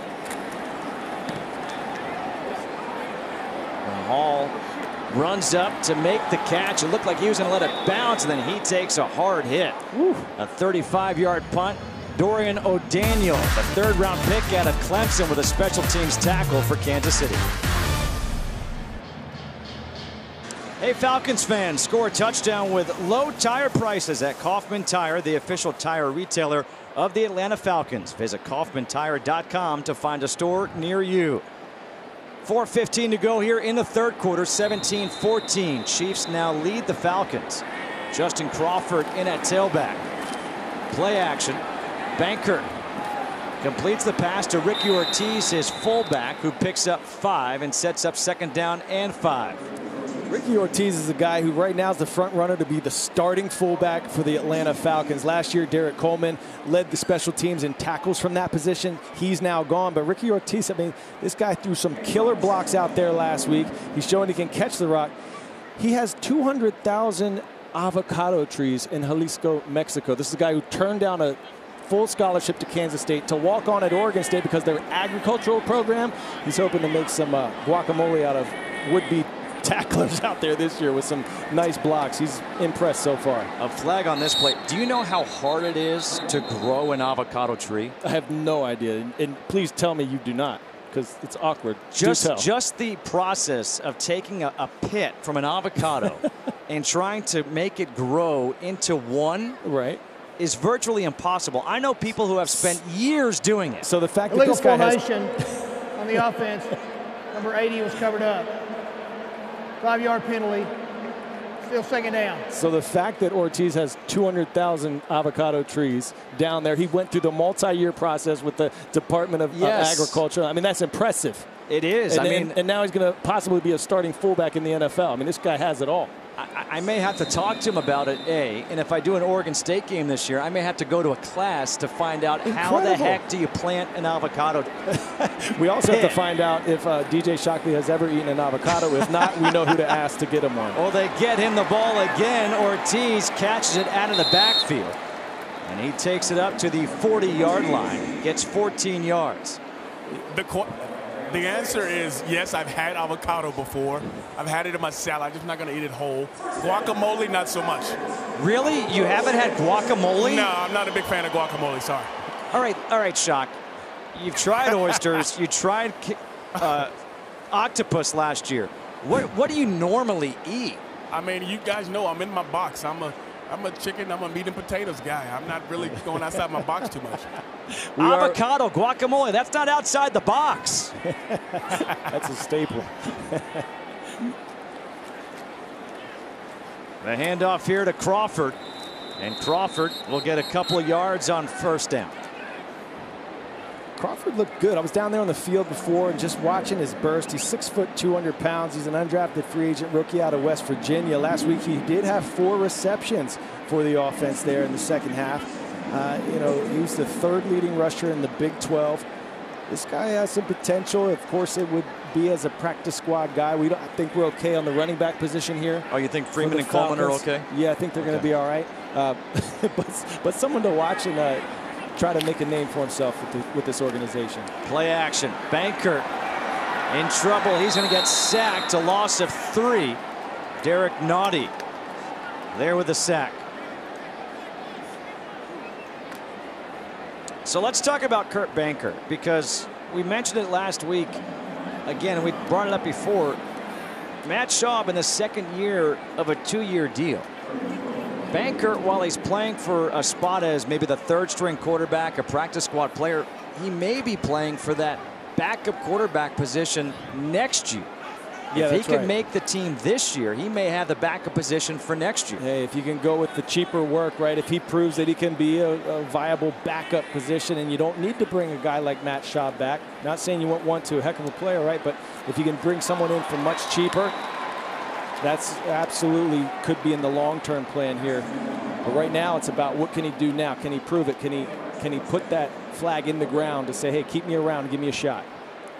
And Hall runs up to make the catch. It looked like he was going to let it bounce, and then he takes a hard hit. Woo. A 35-yard punt. Dorian O'Daniel, the 3rd-round pick out of Clemson, with a special teams tackle for Kansas City. Hey, Falcons fans, score a touchdown with low tire prices at Kaufman Tire, the official tire retailer of the Atlanta Falcons. Visit KaufmanTire.com to find a store near you. 4:15 to go here in the 3rd quarter, 17-14. Chiefs now lead the Falcons. Justin Crawford in at tailback. Play action. Banker completes the pass to Ricky Ortiz, his fullback, who picks up 5 and sets up 2nd down and 5. Ricky Ortiz is a guy who right now is the front runner to be the starting fullback for the Atlanta Falcons. Last year, Derek Coleman led the special teams in tackles from that position. He's now gone, but Ricky Ortiz, I mean, this guy threw some killer blocks out there last week. He's showing he can catch the rock. He has 200,000 avocado trees in Jalisco, Mexico. This is a guy who turned down a full scholarship to Kansas State to walk on at Oregon State because their agricultural program. He's hoping to make some guacamole out of would-be tacklers out there this year with some nice blocks. He's impressed so far. A flag on this play. Do you know how hard it is to grow an avocado tree? I have no idea, and please tell me you do not, because it's awkward. Just the process of taking a pit from an avocado and trying to make it grow into one. Right. Is virtually impossible. I know people who have spent years doing it. So the fact illegal that this guy formation on the offense, number 80 was covered up. 5-yard penalty. Still 2nd down. So the fact that Ortiz has 200,000 avocado trees down there, he went through the multi-year process with the Department of Agriculture. I mean, that's impressive. It is. And now he's going to possibly be a starting fullback in the NFL. I mean, this guy has it all. I may have to talk to him about it, and if I do an Oregon State game this year, I may have to go to a class to find out how the heck do you plant an avocado. We also have to find out if DJ Shockley has ever eaten an avocado. If not, we know who to ask to get him one. Well, they get him the ball again. Ortiz catches it out of the backfield, and he takes it up to the 40-yard line, gets 14 yards. The answer is yes, I've had avocado before. I've had it in my salad. I'm just not going to eat it whole. Guacamole, not so much. Really? You haven't had guacamole? No, I'm not a big fan of guacamole, sorry. All right, Shock. You've tried oysters. You tried octopus last year. What do you normally eat? I mean, you guys know I'm in my box. I'm a chicken, I'm a meat and potatoes guy. I'm not really going outside my box too much. Avocado, guacamole, that's not outside the box. That's a staple. The handoff here to Crawford, and Crawford will get a couple of yards on first down. Crawford looked good. I was down there on the field before and just watching his burst. He's 6 foot 200 pounds. He's an undrafted free agent rookie out of West Virginia. Last week he did have 4 receptions for the offense there in the second half. You know, he was the 3rd leading rusher in the Big 12. This guy has some potential. Of course, it would be as a practice squad guy. I think we're okay on the running back position here. Oh, you think Freeman and Coleman are okay? Yeah, I think they're going to be all right. But someone to watch and try to make a name for himself with this organization. Play action. Banker in trouble. He's going to get sacked. A loss of 3. Derek Naughty there with the sack. So let's talk about Kurt Banker, because we mentioned it last week. Again, we brought it up before. Matt Schaub in the 2nd year of a 2-year deal. Banker, while he's playing for a spot as maybe the 3rd string quarterback, a practice squad player, he may be playing for that backup quarterback position next year. Yeah, if he can make the team this year, he may have the backup position for next year. Hey, if you can go with the cheaper work, right? If he proves that he can be a viable backup position, and you don't need to bring a guy like Matt Schaub back. Not saying you won't want to, a heck of a player, right? But if you can bring someone in for much cheaper, that's absolutely could be in the long-term plan here. But right now, it's about what can he do now? Can he prove it? Can he put that flag in the ground to say, hey, keep me around, give me a shot?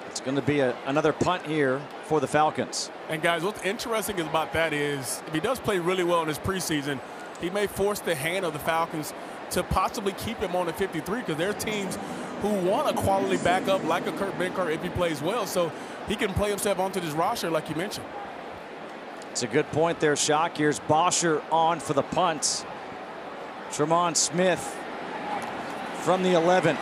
It's going to be another punt here for the Falcons. And guys, what's interesting about that is if he does play really well in his preseason, he may force the hand of the Falcons to possibly keep him on the 53, because there are teams who want a quality backup like a Kurt Banker if he plays well, so he can play himself onto this roster like you mentioned. It's a good point there, Shock. Here's Bosher on for the punt. Tremont Smith from the 11.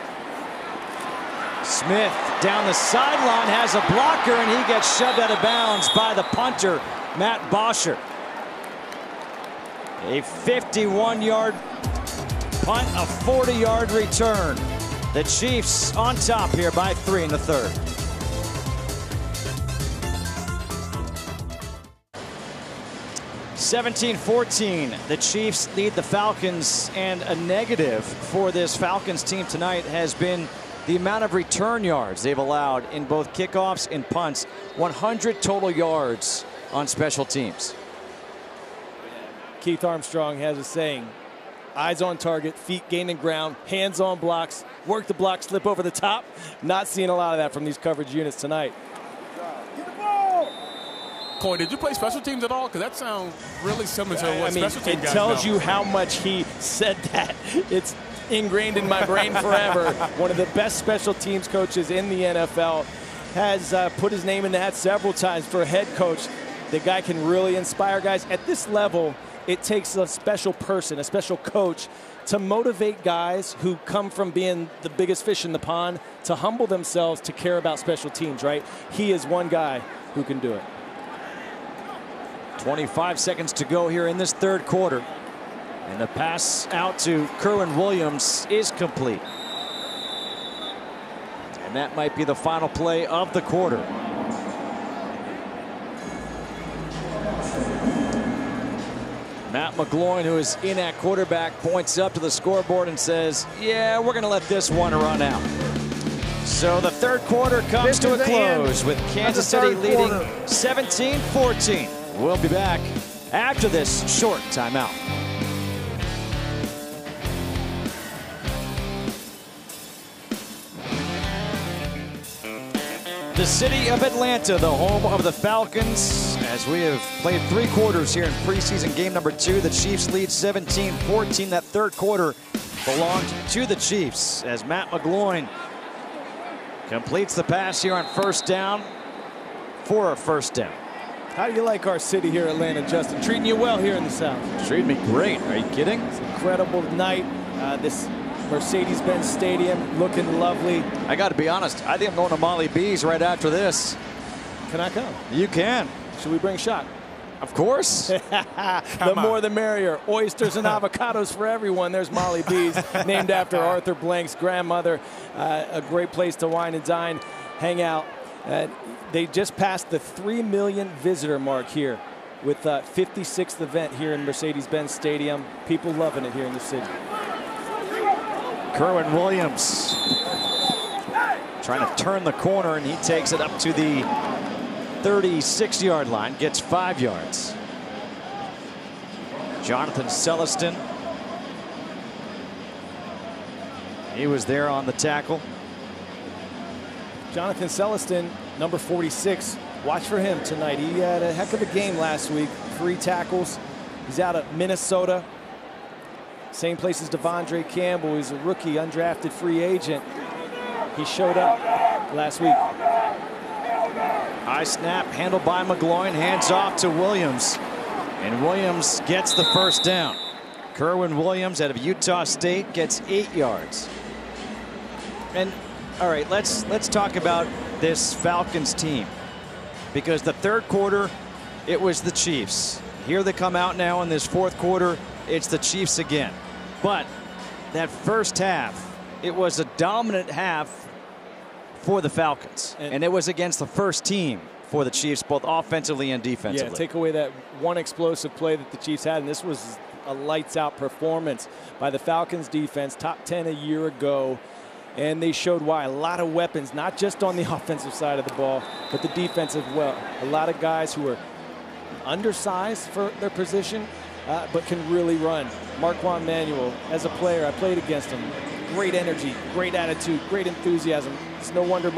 Smith down the sideline, has a blocker, and he gets shoved out of bounds by the punter, Matt Bosher. A 51-yard punt, a 40-yard return. The Chiefs on top here by 3 in the 3rd. (17-14). The Chiefs lead the Falcons, and a negative for this Falcons team tonight has been the amount of return yards they've allowed in both kickoffs and punts. 100 total yards on special teams. Keith Armstrong has a saying: eyes on target, feet gaining ground, hands on blocks, work the block, slip over the top. Not seeing a lot of that from these coverage units tonight. Coy, did you play special teams at all? Because that sounds really similar to what special teams guys it tells know. you how much he said that. It's ingrained in my brain forever. One of the best special teams coaches in the NFL, has put his name in the hat several times for a head coach. The guy can really inspire guys. At this level, it takes a special person, a special coach, to motivate guys who come from being the biggest fish in the pond to humble themselves to care about special teams, right? He is one guy who can do it. 25 seconds to go here in this 3rd quarter. And the pass out to Kerwin Williams is complete. And that might be the final play of the quarter. Matt McGloin, who is in at quarterback, points up to the scoreboard and says, yeah, we're going to let this one run out. So the 3rd quarter comes to a close with Kansas City leading 17-14. We'll be back after this short timeout. The city of Atlanta, the home of the Falcons. As we have played 3 quarters here in preseason game number 2, the Chiefs lead 17-14. That third quarter belonged to the Chiefs as Matt McGloin completes the pass here on first down for a first down. How do you like our city here, Atlanta, Justin? Treating you well here in the South. Treating me great. Are you kidding? It's an incredible night. This Mercedes-Benz Stadium looking lovely. I got to be honest, I think I'm going to Molly B's right after this. Can I come? You can. Should we bring shot? Of course. The more the merrier. Oysters and avocados for everyone. There's Molly B's, named after Arthur Blank's grandmother. A great place to wine and dine, hang out. They just passed the 3 million visitor mark here with 56th event here in Mercedes-Benz Stadium. People loving it here in the city. Kerwin Williams trying to turn the corner, and he takes it up to the 36-yard line, gets 5 yards. Jonathan Celestin, he was there on the tackle. Jonathan Celestin, number 46. Watch for him tonight. He had a heck of a game last week. 3 tackles. He's out of Minnesota. Same place as Devondre Campbell. He's a rookie, undrafted free agent. He showed up last week. High snap, handled by McGloin, hands off to Williams. And Williams gets the first down. Kerwin Williams out of Utah State gets 8 yards. And all right, let's talk about this Falcons team, because the third quarter, it was the Chiefs. Here they come out now in this fourth quarter, it's the Chiefs again. But that first half, it was a dominant half for the Falcons, and it was against the first team for the Chiefs, both offensively and defensively. Yeah, take away that one explosive play that the Chiefs had, and this was a lights-out performance by the Falcons defense, top 10 a year ago. And they showed why. A lot of weapons, not just on the offensive side of the ball, but the defensive well. A lot of guys who are undersized for their position, but can really run. Marquand Manuel, as a player, I played against him. Great energy, great attitude, great enthusiasm. It's no wonder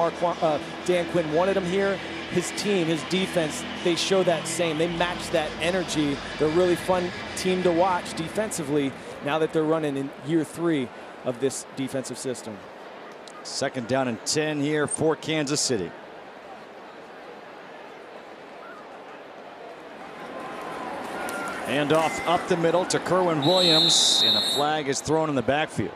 Dan Quinn wanted him here. His team, his defense, they show that same. They match that energy. They're a really fun team to watch defensively now that they're running in year 3 of this defensive system. Second down and 10 here for Kansas City. Handoff up the middle to Kerwin Williams, and a flag is thrown in the backfield.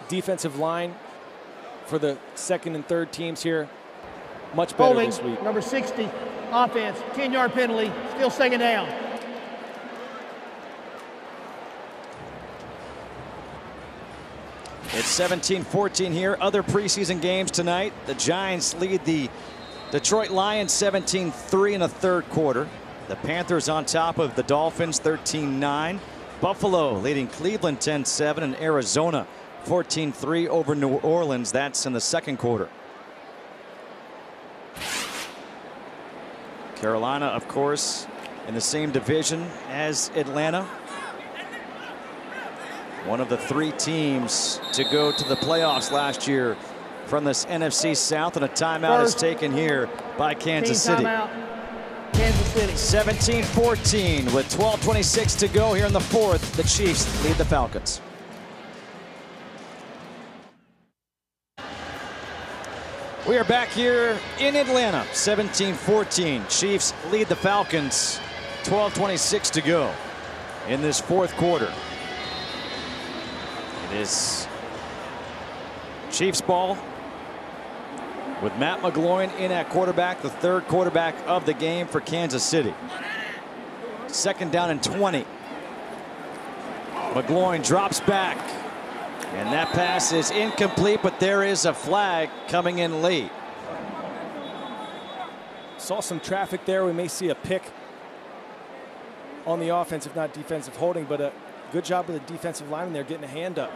Defensive line for the second and third teams here, much better Holding, this week. number 60, offense, 10-yard penalty, still second down. It's 17-14 here. Other preseason games tonight. The Giants lead the Detroit Lions 17-3 in the third quarter. The Panthers on top of the Dolphins 13-9. Buffalo leading Cleveland 10-7, and Arizona 14-3 over New Orleans. That's in the second quarter. Carolina, of course, in the same division as Atlanta. One of the 3 teams to go to the playoffs last year from this NFC South, and a timeout is taken here by Kansas City. Kansas City. 17-14 with 12:26 to go here in the fourth. The Chiefs lead the Falcons. We are back here in Atlanta. 17-14. Chiefs lead the Falcons. 12:26 to go in this fourth quarter. It is Chiefs ball with Matt McGloin in at quarterback, the third quarterback of the game for Kansas City. Second down and 20. McGloin drops back, and that pass is incomplete, but there is a flag coming in late. Saw some traffic there. We may see a pick on the offense, if not defensive holding, but a good job with the defensive lineman there getting a hand up.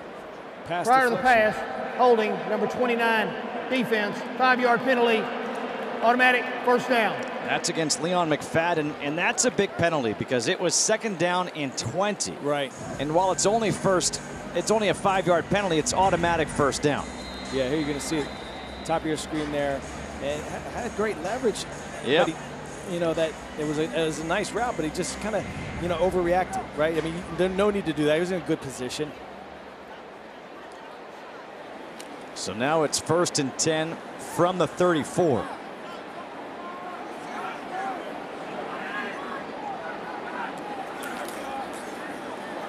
Prior to the pass, holding, number 29, defense, 5-yard penalty, Automatic first down. That's against Leon McFadden, and that's a big penalty because it was 2nd down and 20. Right. And while it's only a 5-yard penalty, it's automatic first down. Yeah, here you're going to see it, top of your screen there, and had great leverage. Yeah. You know, that it was a nice route, but he just kind of, you know, overreacted, right? I mean, there's no need to do that. He was in a good position. So now it's 1st and 10 from the 34.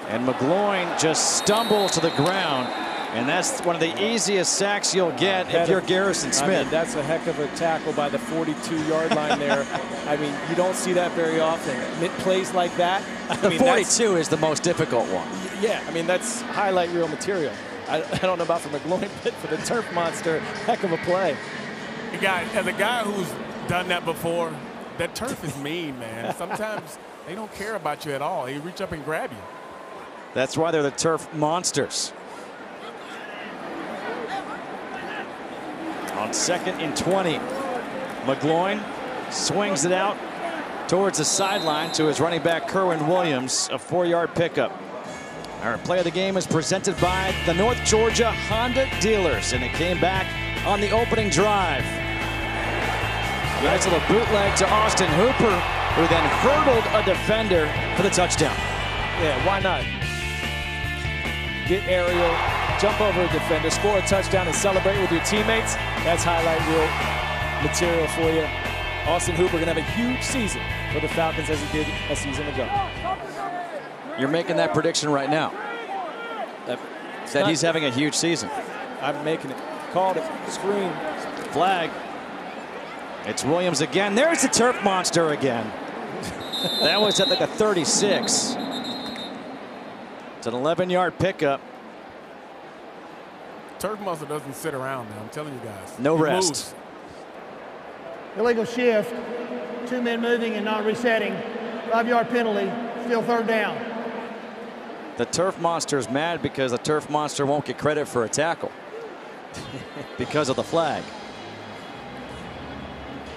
And McGloin just stumbles to the ground. And that's one of the easiest sacks you'll get if you're Garrison Smith. I mean, that's a heck of a tackle by the 42-yard line there. I mean, you don't see that very often. Plays like that. The 42 is the most difficult one. Yeah, I mean, that's highlight reel material. I don't know about for McGloin, but for the turf monster, heck of a play. As a guy who's done that before, that turf is mean, man. Sometimes they don't care about you at all. They reach up and grab you. That's why they're the turf monsters. On 2nd and 20, McGloin swings it out towards the sideline to his running back, Kerwin Williams, a 4-yard pickup. Our play of the game is presented by the North Georgia Honda dealers, and it came back on the opening drive. Nice little bootleg to Austin Hooper, who then hurdled a defender for the touchdown. Yeah, why not? Get aerial, jump over a defender, score a touchdown, and celebrate with your teammates. That's highlight reel material for you. Austin Hooper going to have a huge season for the Falcons as he did a season ago. You're making that prediction right now. That he's having a huge season. I'm making it. Called it. Screen. Flag. It's Williams again. There's the turf monster again. That was at like a 36. It's an 11-yard pickup. Turf monster doesn't sit around, man. I'm telling you guys. No rest. Moves. Illegal shift. 2 men moving and not resetting. 5-yard penalty. Still 3rd down. The turf monster is mad because the turf monster won't get credit for a tackle because of the flag.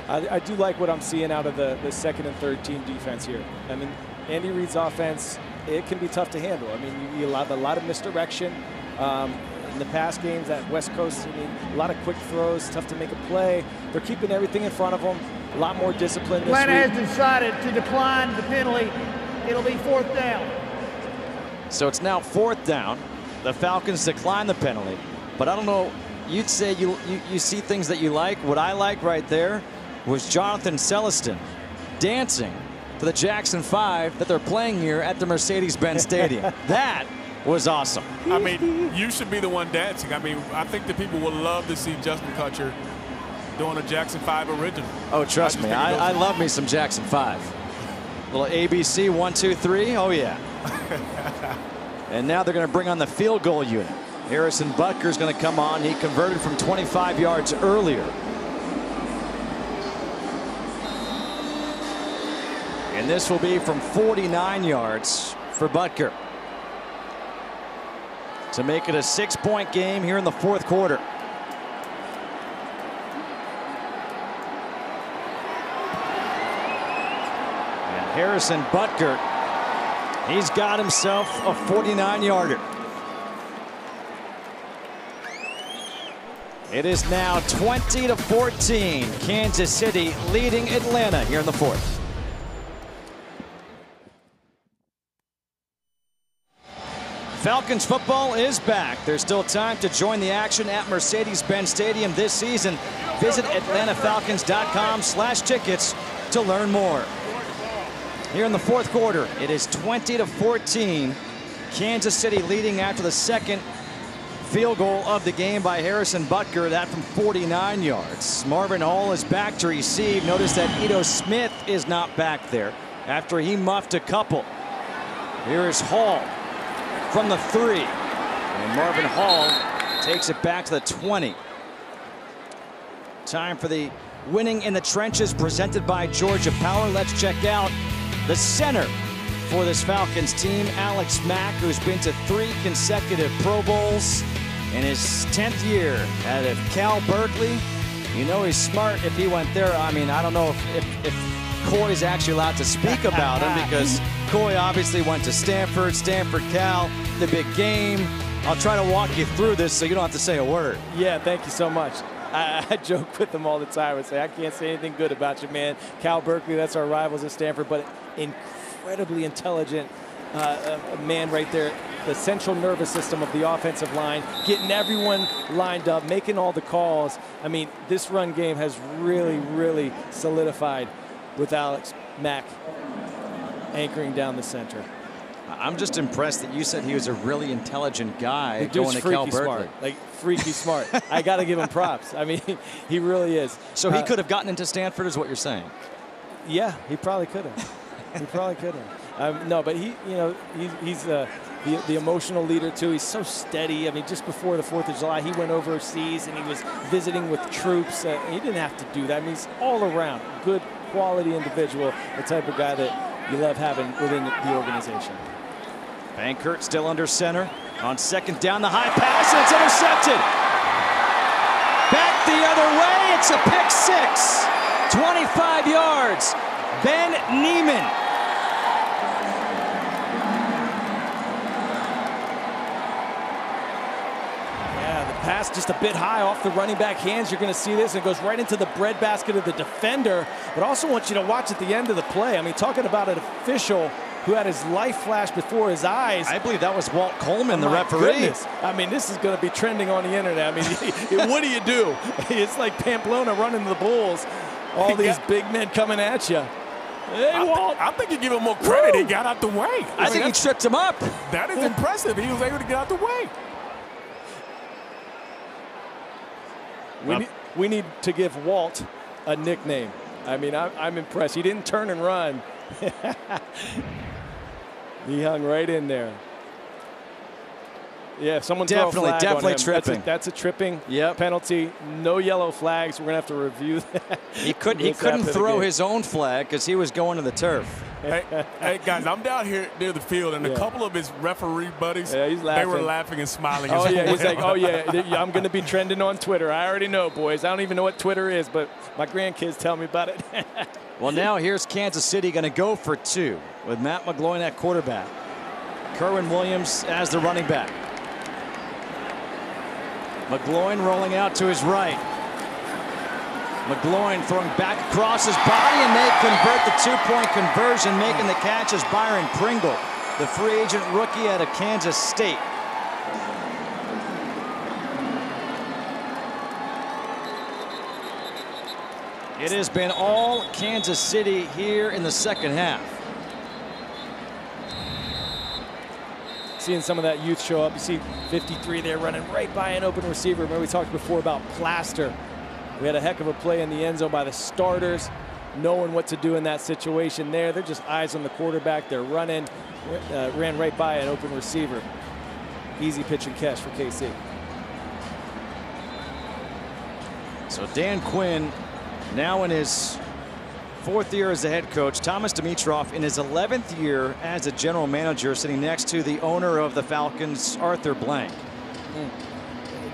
I do like what I'm seeing out of the 2nd and 3rd team defense here. I mean, Andy Reid's offense, it can be tough to handle. I mean, you have a lot of misdirection. In the past games at West Coast, I mean, a lot of quick throws, tough to make a play. They're keeping everything in front of them. A lot more discipline this Atlanta week. has decided to decline the penalty. It'll be 4th down. So it's now 4th down. The Falcons decline the penalty. But I don't know, you'd say you see things that you like. What I like right there was Jonathan Celestin dancing to the Jackson 5 that they're playing here at the Mercedes-Benz Stadium. That was awesome. I mean, you should be the one dancing. I mean, I think the people would love to see Justin Kutcher doing a Jackson 5 original. Oh, trust me, I love me some Jackson 5. Little ABC 1, 2, 3. Oh yeah. And now they're going to bring on the field goal unit. Harrison Butker's going to come on. He converted from 25 yards earlier. And this will be from 49 yards for Butker to make it a 6-point game here in the 4th quarter. And Harrison Butker, he's got himself a 49-yarder. It is now 20-14. Kansas City leading Atlanta here in the 4th. Falcons football is back. There's still time to join the action at Mercedes-Benz Stadium this season. Visit atlantafalcons.com/tickets to learn more. Here in the 4th quarter, it is 20-14. Kansas City leading after the 2nd field goal of the game by Harrison Butker, that from 49 yards. Marvin Hall is back to receive. Notice that Ito Smith is not back there after he muffed a couple. Here is Hall from the 3. And Marvin Hall takes it back to the 20. Time for the winning in the trenches presented by Georgia Power. Let's check out the center for this Falcons team, Alex Mack, who's been to 3 consecutive Pro Bowls in his 10th year out of Cal Berkeley. You know he's smart if he went there. I mean, I don't know if Coy's actually allowed to speak about him because Coy obviously went to Stanford, Cal, the big game. I'll try to walk you through this so you don't have to say a word. Yeah, thank you so much. I joke with them all the time and say, I can't say anything good about you, man. Cal Berkeley, that's our rivals at Stanford, but incredibly intelligent man right there. The central nervous system of the offensive line, getting everyone lined up, making all the calls. I mean, this run game has really, really solidified with Alex Mack anchoring down the center. I'm just impressed that you said he was a really intelligent guy going to Cal Berkeley. Smart, like freaky smart. I got to give him props. I mean, he really is. So he could have gotten into Stanford, is what you're saying? Yeah, he probably could have. He probably could have. No, but he's the emotional leader too. He's so steady. I mean, just before the 4th of July, he went overseas and he was visiting with troops. He didn't have to do that. I mean, he's all around good quality individual, the type of guy that you love having within the organization. Bankert still under center. On 2nd down, the high pass, and it's intercepted. Back the other way, it's a pick 6. 25 yards. Ben Neiman. Yeah, the pass just a bit high off the running back hands. You're going to see this, and it goes right into the breadbasket of the defender. But I also want you to watch at the end of the play. I mean, talking about an official who had his life flash before his eyes. I believe that was Walt Coleman, the referee. Goodness. I mean, this is going to be trending on the internet. I mean, what do you do? It's like Pamplona running the Bulls. All these big men coming at you. Hey, Walt. I think you give him more credit. Woo! He got out the way. I think he tripped him up. That is impressive. He was able to get out the way. We need to give Walt a nickname. I mean, I'm impressed. He didn't turn and run. He hung right in there. Yeah, someone definitely tripping. That's a tripping penalty. No yellow flags. We're gonna have to review that. He couldn't throw his own flag because he was going to the turf. Hey guys, I'm down here near the field, and a couple of his referee buddies, they were laughing and smiling. Oh yeah, he's like, oh yeah, I'm gonna be trending on Twitter. I already know, boys. I don't even know what Twitter is, but my grandkids tell me about it. Well, now here's Kansas City going to go for 2 with Matt McGloin at quarterback. Kerwin Williams as the running back. McGloin rolling out to his right. McGloin throwing back across his body, and they convert the 2-point conversion. Making the catch is Byron Pringle, the free agent rookie out of Kansas State. It has been all Kansas City here in the 2nd half. Seeing some of that youth show up. You see 53 there running right by an open receiver. Remember we talked before about Plaster. We had a heck of a play in the end zone by the starters, knowing what to do in that situation there. They're just eyes on the quarterback. They're running, ran right by an open receiver. Easy pitch and catch for KC. So Dan Quinn, now in his 4th year as the head coach. Thomas Dimitroff in his 11th year as a general manager, sitting next to the owner of the Falcons, Arthur Blank.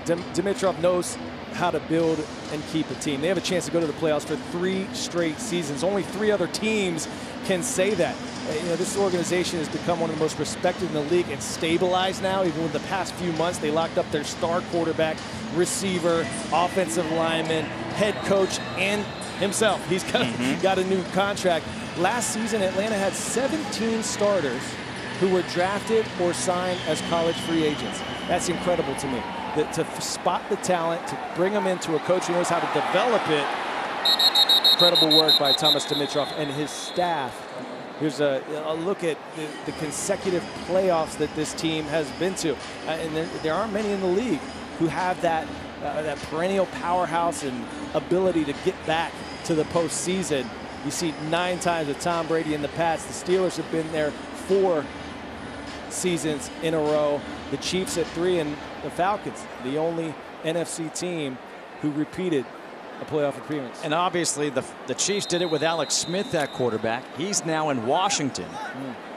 Dimitroff knows how to build and keep a team. They have a chance to go to the playoffs for 3 straight seasons. Only 3 other teams can say that. You know, this organization has become one of the most respected in the league and stabilized now. Even with the past few months, they locked up their star quarterback, receiver, offensive lineman, head coach, and himself. He's got a new contract. Last season, Atlanta had 17 starters who were drafted or signed as college free agents. That's incredible to me. To spot the talent, to bring them into a coach who knows how to develop it. Incredible work by Thomas Dimitroff and his staff. Here's a look at the consecutive playoffs that this team has been to. And there aren't many in the league who have that perennial powerhouse and ability to get back to the postseason. You see 9 times with Tom Brady and the Pats. The Steelers have been there 4 seasons in a row. The Chiefs at 3, and the Falcons, the only NFC team who repeated a playoff appearance. And obviously the Chiefs did it with Alex Smith at quarterback. He's now in Washington.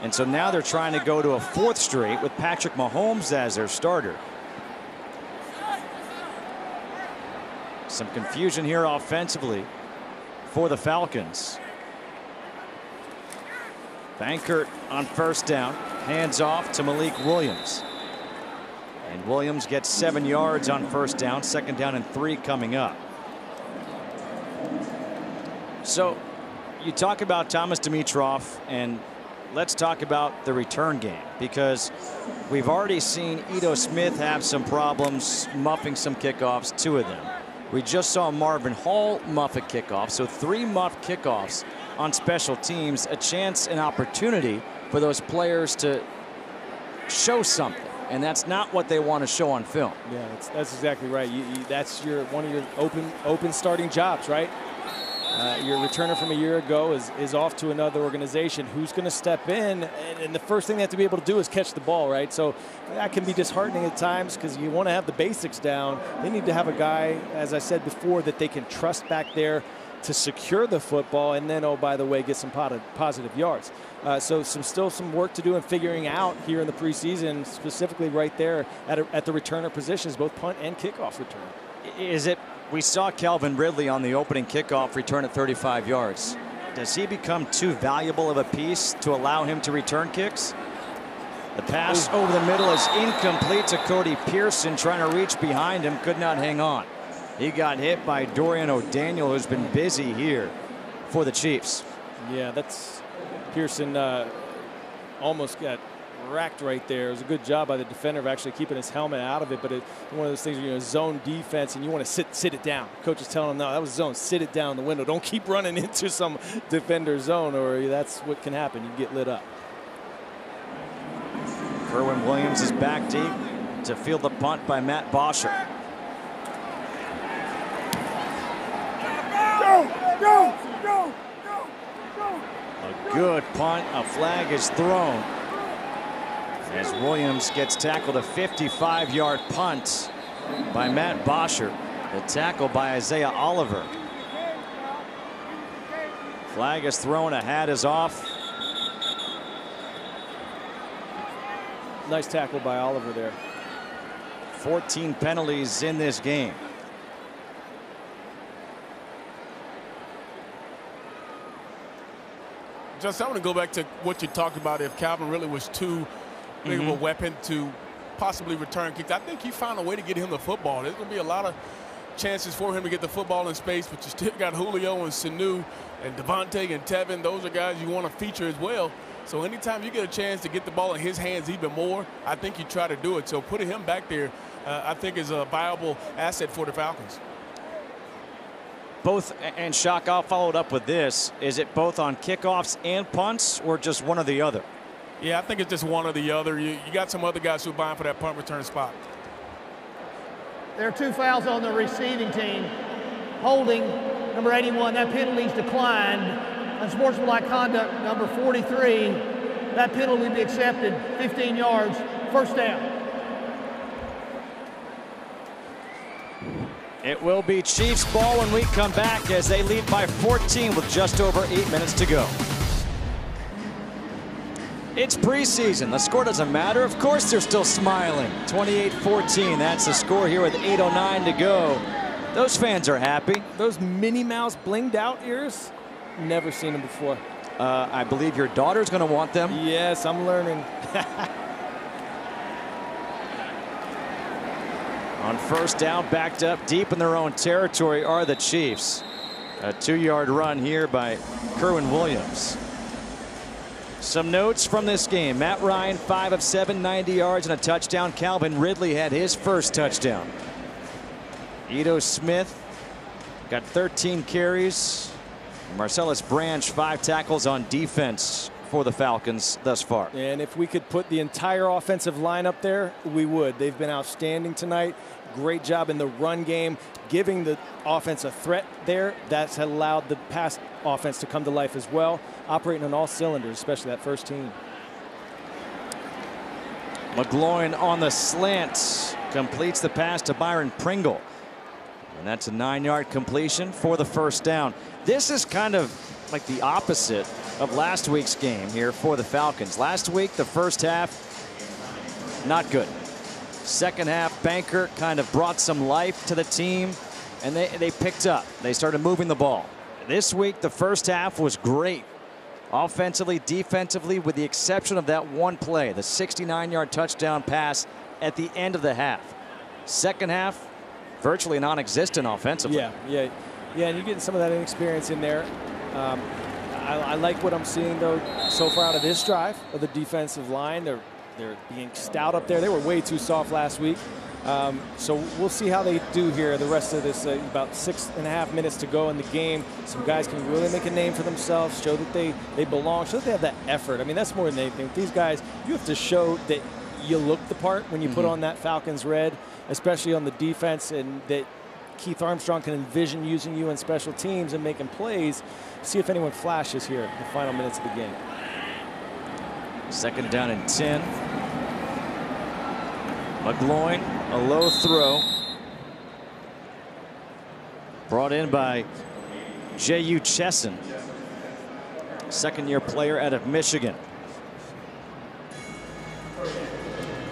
And so now they're trying to go to a 4th straight with Patrick Mahomes as their starter. Some confusion here offensively for the Falcons. Bankert on first down, hands off to Malik Williams. And Williams gets 7 yards on first down, 2nd down and 3 coming up. So you talk about Thomas Dimitroff, and let's talk about the return game, because we've already seen Ito Smith have some problems muffing some kickoffs, 2 of them. We just saw Marvin Hall muff a kickoff, so 3 muffed kickoffs on special teams, a chance, an opportunity for those players to show something. And that's not what they want to show on film. Yeah, that's exactly right. That's one of your open starting jobs, right? Your returner from a year ago is off to another organization. Who's going to step in? And the first thing they have to be able to do is catch the ball, right? So that can be disheartening at times because you want to have the basics down. They need to have a guy, as I said before, that they can trust back there to secure the football, and then, oh, by the way, get some positive yards. So still some work to do in figuring out here in the preseason, specifically right there at the returner positions, both punt and kickoff return. Is it? We saw Calvin Ridley on the opening kickoff return at 35 yards. Does he become too valuable of a piece to allow him to return kicks? The pass over the middle is incomplete to Cody Pearson, trying to reach behind him, could not hang on. He got hit by Dorian O'Daniel, who's been busy here for the Chiefs. Yeah, that's Pearson almost got racked right there. It was a good job by the defender of actually keeping his helmet out of it, but it's one of those things where you're in zone defense and you want to sit it down. Coach is telling him, no, that was zone. Sit it down the window. Don't keep running into some defender zone, or that's what can happen. You get lit up. Kerwin Williams is back deep to field the punt by Matt Bosher. A good punt. A flag is thrown as Williams gets tackled. A 55-yard punt by Matt Bosher. The tackle by Isaiah Oliver. Flag is thrown. A hat is off. Nice tackle by Oliver there. 14 penalties in this game. Just, I want to go back to what you talked about. If Calvin really was too big of a weapon to possibly return kicks, I think he found a way to get him the football. There's going to be a lot of chances for him to get the football in space, but you still got Julio and Sanu and Devontae and Tevin. Those are guys you want to feature as well. So anytime you get a chance to get the ball in his hands even more, I think you try to do it. So putting him back there, I think, is a viable asset for the Falcons. Both, and Shock, I'll follow it up with this. Is it both on kickoffs and punts, or just one or the other? Yeah, I think it's just one or the other. You got some other guys who are vying for that punt return spot. There are 2 fouls on the receiving team. Holding, number 81, that penalty's declined. Unsportsmanlike conduct, number 43, that penalty will be accepted. 15 yards, first down. It will be Chiefs ball when we come back as they lead by 14 with just over 8 minutes to go. It's preseason. The score doesn't matter. Of course they're still smiling. 28-14. That's the score here with 8:09 to go. Those fans are happy. Those Minnie Mouse blinged out ears, never seen them before. I believe your daughter's going to want them. Yes, I'm learning. On first down, backed up deep in their own territory are the Chiefs. A 2-yard run here by Kerwin Williams. Some notes from this game. Matt Ryan, 5 of 7, 90 yards and a touchdown. Calvin Ridley had his first touchdown. Ito Smith got 13 carries. Marcellus Branch, 5 tackles on defense for the Falcons thus far. And if we could put the entire offensive line up there, we would. They've been outstanding tonight. Great job in the run game, giving the offense a threat there. That's allowed the pass offense to come to life as well, operating on all cylinders, especially that first team. McGloin on the slant completes the pass to Byron Pringle. And that's a 9-yard completion for the first down. This is kind of like the opposite of last week's game here for the Falcons. Last week, the first half, not good. Second half, Banker kind of brought some life to the team. and they picked up. They started moving the ball. This week, the first half was great. Offensively, defensively, with the exception of that one play, the 69-yard touchdown pass at the end of the half. Second half, virtually non-existent offensively. Yeah, and you're getting some of that inexperience in there. I like what I'm seeing, though, so far out of this drive of the defensive line. They're being stout up there. They were way too soft last week. So we'll see how they do here the rest of this. About 6.5 minutes to go in the game. Some guys can really make a name for themselves, show that they belong, show that they have that effort. I mean, that's more than anything. With these guys, you have to show that you look the part when you put on that Falcons red, especially on the defense, and that Keith Armstrong can envision using you in special teams and making plays. See if anyone flashes here in the final minutes of the game. Second down and 10. McGloin, a low throw. Brought in by J.U. Chesson, second-year player out of Michigan.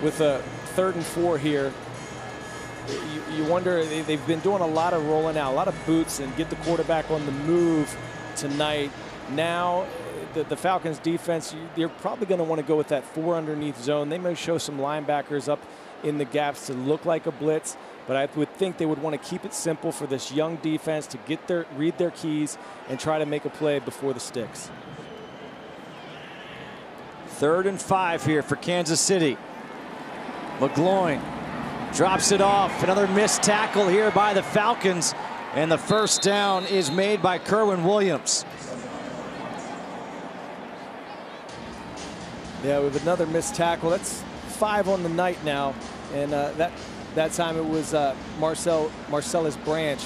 With a 3rd and 4 here, you wonder, they've been doing a lot of rolling out, a lot of boots, and get the quarterback on the move tonight. Now, the Falcons defense, they're probably going to want to go with that 4 underneath zone. They may show some linebackers up in the gaps to look like a blitz, but I would think they would want to keep it simple for this young defense to read their keys and try to make a play before the sticks. 3rd and 5 here for Kansas City. McGloin drops it off. Another missed tackle here by the Falcons, and the first down is made by Kerwin Williams. Yeah, we have another missed tackle. That's 5 on the night now, and that time it was Marcellus Branch.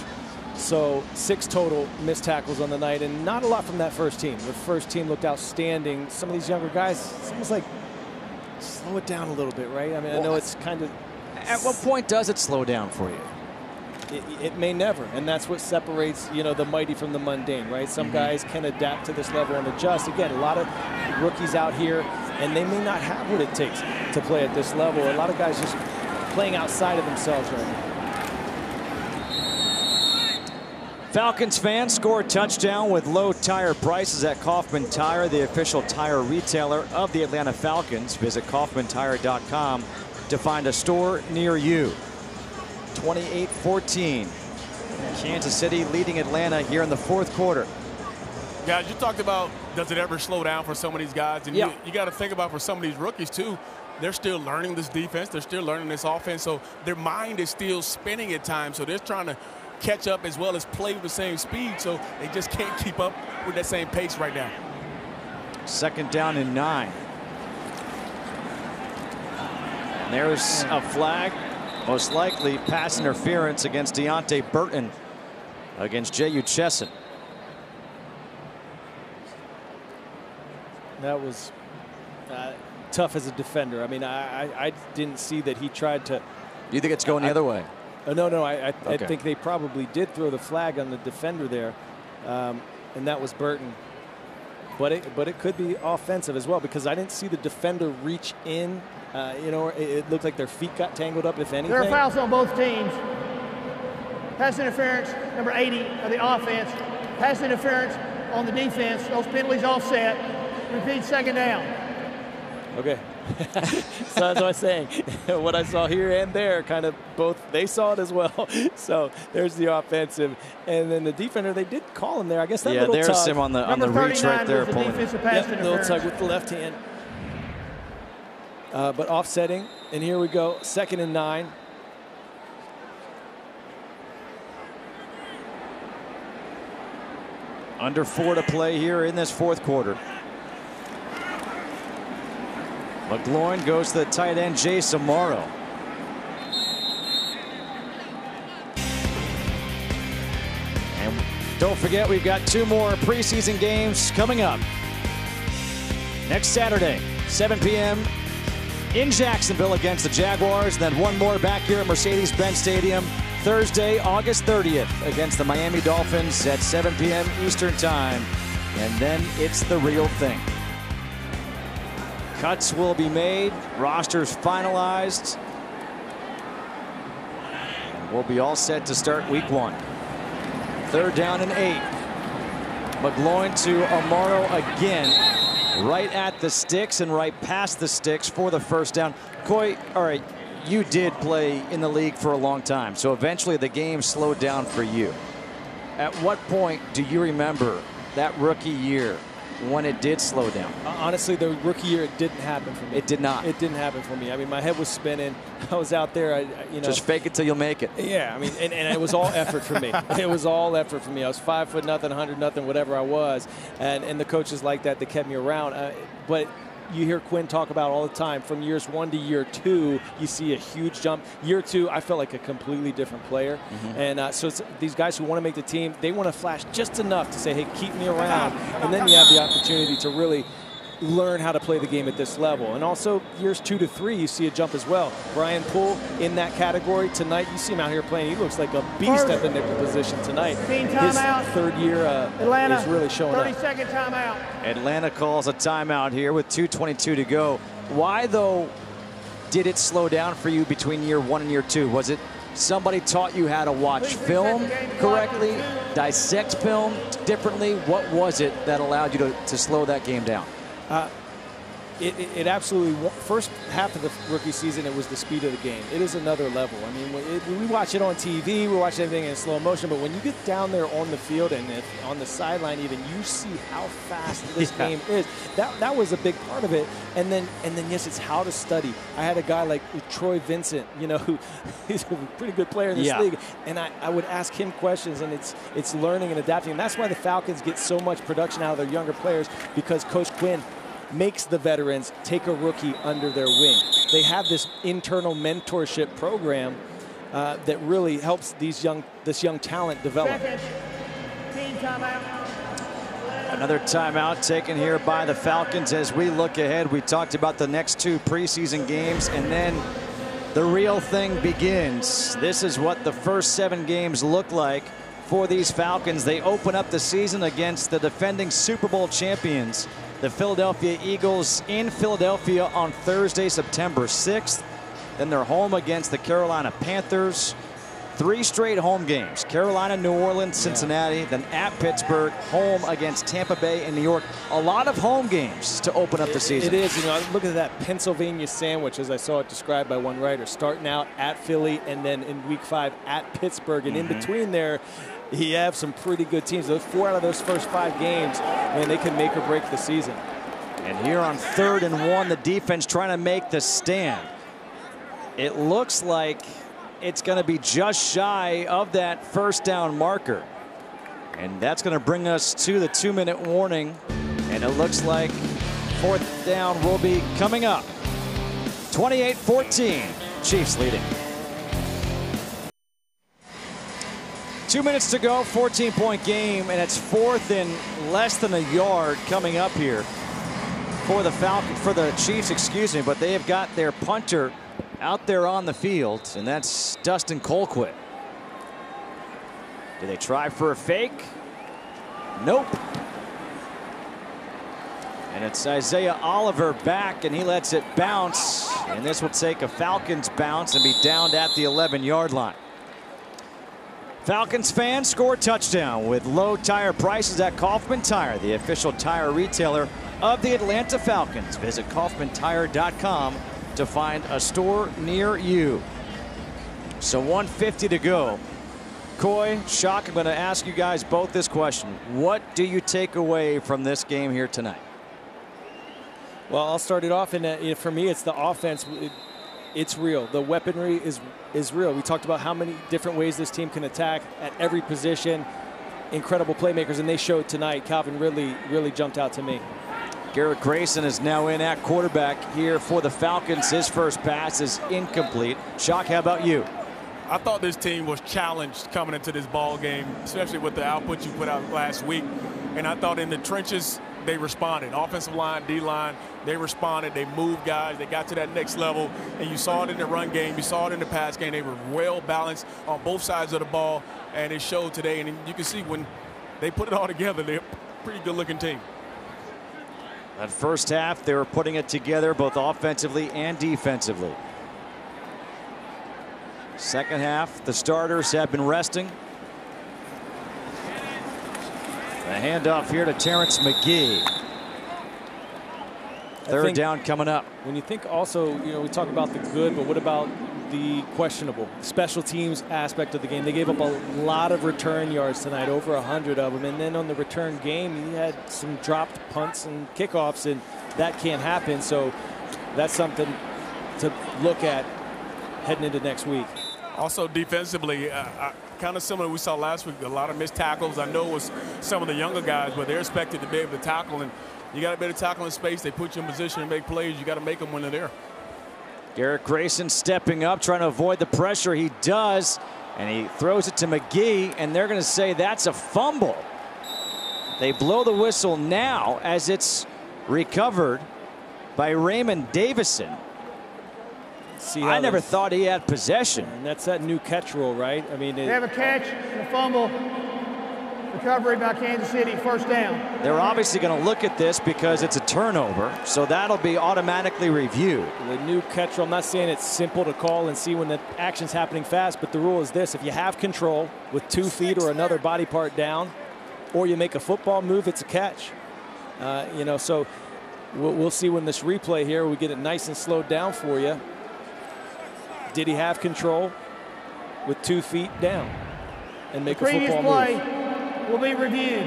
So 6 total missed tackles on the night, and not a lot from that first team. The first team looked outstanding. Some of these younger guys, it's almost like slow it down a little bit, right? I mean, I know it's kind of. At what point does it slow down for you? It may never, and that's what separates, the mighty from the mundane, right? Some guys can adapt to this level and adjust. Again, a lot of rookies out here, and they may not have what it takes to play at this level. A lot of guys just playing outside of themselves right now. Falcons fans score a touchdown with low tire prices at Kaufman Tire, the official tire retailer of the Atlanta Falcons. Visit KaufmanTire.com to find a store near you. 28-14. Kansas City leading Atlanta here in the 4th quarter. Guys, you talked about, does it ever slow down for some of these guys? And you got to think about for some of these rookies, too. They're still learning this defense. They're still learning this offense. So their mind is still spinning at times. So they're trying to catch up as well as play with the same speed. So they just can't keep up with that same pace right now. 2nd down and 9. And there's a flag. Most likely pass interference against Deontay Burton against J.U. Chesson. That was tough as a defender. I mean, I didn't see that he tried to. Do you think it's going the other way? No. I think they probably did throw the flag on the defender there, and that was Burton. But it could be offensive as well, because I didn't see the defender reach in. It looked like their feet got tangled up, if anything. There are fouls on both teams. Pass interference, number 80 of the offense. Pass interference on the defense. Those penalties offset. Repeat, 2nd down. Okay. So that's what I'm saying. What I saw here and there, kind of both, they saw it as well. So there's the offensive. And then the defender, they did call him there. I guess that little there's tug. him on the reach right there. The defensive pass interference. Little tug with the left hand. But offsetting, and here we go, 2nd and 9. Under 4 to play here in this 4th quarter. McGloin goes to the tight end, Jay Samaro. And don't forget, we've got 2 more preseason games coming up. Next Saturday, 7 p.m. in Jacksonville against the Jaguars. Then 1 more back here at Mercedes-Benz Stadium Thursday, August 30th against the Miami Dolphins at 7 p.m. Eastern Time. And then it's the real thing. Cuts will be made, rosters finalized, and we'll be all set to start week 1. 3rd down and 8. McGloin to Amaro again, right at the sticks and right past the sticks for the 1st down. Coy, all right, you did play in the league for a long time, so eventually the game slowed down for you. At what point do you remember that rookie year when it did slow down? Honestly, the rookie year, it didn't happen for me. It did not. It didn't happen for me. I mean, my head was spinning. I was out there, just fake it till you'll make it. Yeah, I mean, and it was all effort for me. It was all effort for me. I was 5'0", 100, whatever I was, and the coaches like that kept me around. But you hear Quinn talk about all the time, from years 1 to year 2, you see a huge jump. Year 2, I felt like a completely different player. And so it's these guys who want to make the team, they want to flash just enough to say, hey, keep me around. And then you have the opportunity to really learn how to play the game at this level. And also years 2 to 3, you see a jump as well. Brian Poole in that category tonight. You see him out here playing. He looks like a beast at the nickel position tonight. His 3rd year Atlanta, is really showing up. 30-second timeout. Atlanta calls a timeout here with 2:22 to go. Why, though, did it slow down for you between year 1 and year 2? Was it somebody taught you how to watch film correctly, dissect film differently? What was it that allowed you to slow that game down? It absolutely, first half of the rookie season, it was the speed of the game. It is another level. I mean, we watch it on TV, we watch everything in slow motion, but when you get down there on the field and on the sideline even, you see how fast this game is. That was a big part of it. And then yes, it's how to study. I had a guy like Troy Vincent, who he's a pretty good player in this league, and I would ask him questions, and it's learning and adapting. And that's why the Falcons get so much production out of their younger players, because Coach Quinn makes the veterans take a rookie under their wing. They have this internal mentorship program that really helps this young talent develop. Team timeout. Another timeout taken here by the Falcons as we look ahead. We talked about the next 2 preseason games, and then the real thing begins. This is what the first 7 games look like for these Falcons. They open up the season against the defending Super Bowl champions, the Philadelphia Eagles, in Philadelphia on Thursday, September 6th. Then they're home against the Carolina Panthers. 3 straight home games: Carolina, New Orleans, Cincinnati, then at Pittsburgh, home against Tampa Bay and New York. A lot of home games to open up the season. It is. Look at that Pennsylvania sandwich, as I saw it described by one writer, starting out at Philly and then in week 5 at Pittsburgh. And in between there, you have some pretty good teams. Those 4 out of those first 5 games, man, they can make or break the season. And here on 3rd and 1, the defense trying to make the stand. It looks like it's going to be just shy of that 1st down marker. And that's going to bring us to the 2-minute warning. And it looks like 4th down will be coming up. 28-14, Chiefs leading. 2 minutes to go, 14-point game, and it's 4th and less than a yard coming up here for the Chiefs, excuse me, but they have got their punter out there on the field, and that's Dustin Colquitt. Do they try for a fake? Nope. And it's Isaiah Oliver back, and he lets it bounce, and this will take a Falcons bounce and be downed at the 11-yard line. Falcons fans score touchdown with low tire prices at Kaufman Tire, the official tire retailer of the Atlanta Falcons. Visit KaufmanTire.com to find a store near you. So 1:50 to go. Coy, Shock, I'm going to ask you guys both this question. What do you take away from this game here tonight? Well, I'll start it off, and for me, it's the offense. It's real. The weaponry is real. We talked about how many different ways this team can attack at every position. Incredible playmakers, and they showed tonight. Calvin Ridley really jumped out to me. Garrett Grayson is now in at quarterback here for the Falcons. His first pass is incomplete. Shock, how about you? I thought this team was challenged coming into this ball game, especially with the output you put out last week. And I thought in the trenches, they responded. Offensive line, D-line, they responded. They moved guys. They got to that next level. And you saw it in the run game. You saw it in the pass game. They were well balanced on both sides of the ball, and it showed today. And you can see when they put it all together, they're a pretty good-looking team. That first half, they were putting it together both offensively and defensively. Second half, the starters have been resting. The handoff here to Terrence McGee. Third down coming up. When you think also, we talk about the good, but what about the questionable special teams aspect of the game? They gave up a lot of return yards tonight, over 100 of them. And then on the return game, he had some dropped punts and kickoffs, and that can't happen. So that's something to look at heading into next week. Also defensively, kind of similar to what we saw last week, a lot of missed tackles. I know it was some of the younger guys, but they're expected to be able to tackle, and you got to be able to tackle in space. They put you in position to make plays. You got to make them when they're there. Garrett Grayson stepping up, trying to avoid the pressure. He does, and he throws it to McGee, and they're going to say that's a fumble. They blow the whistle now as it's recovered by Raymond Davison. I never thought he had possession. And that's that new catch rule, right? I mean, they have a catch and a fumble. Recovery by Kansas City, first down. They're obviously going to look at this because it's a turnover, so that'll be automatically reviewed. The new catch rule, I'm not saying it's simple to call and see when the action's happening fast, but the rule is this: if you have control with 2 feet or another body part down, or you make a football move, it's a catch. So we'll see when this replay here, we get it nice and slowed down for you. Did he have control with 2 feet down and make a football move? Will be reviewed.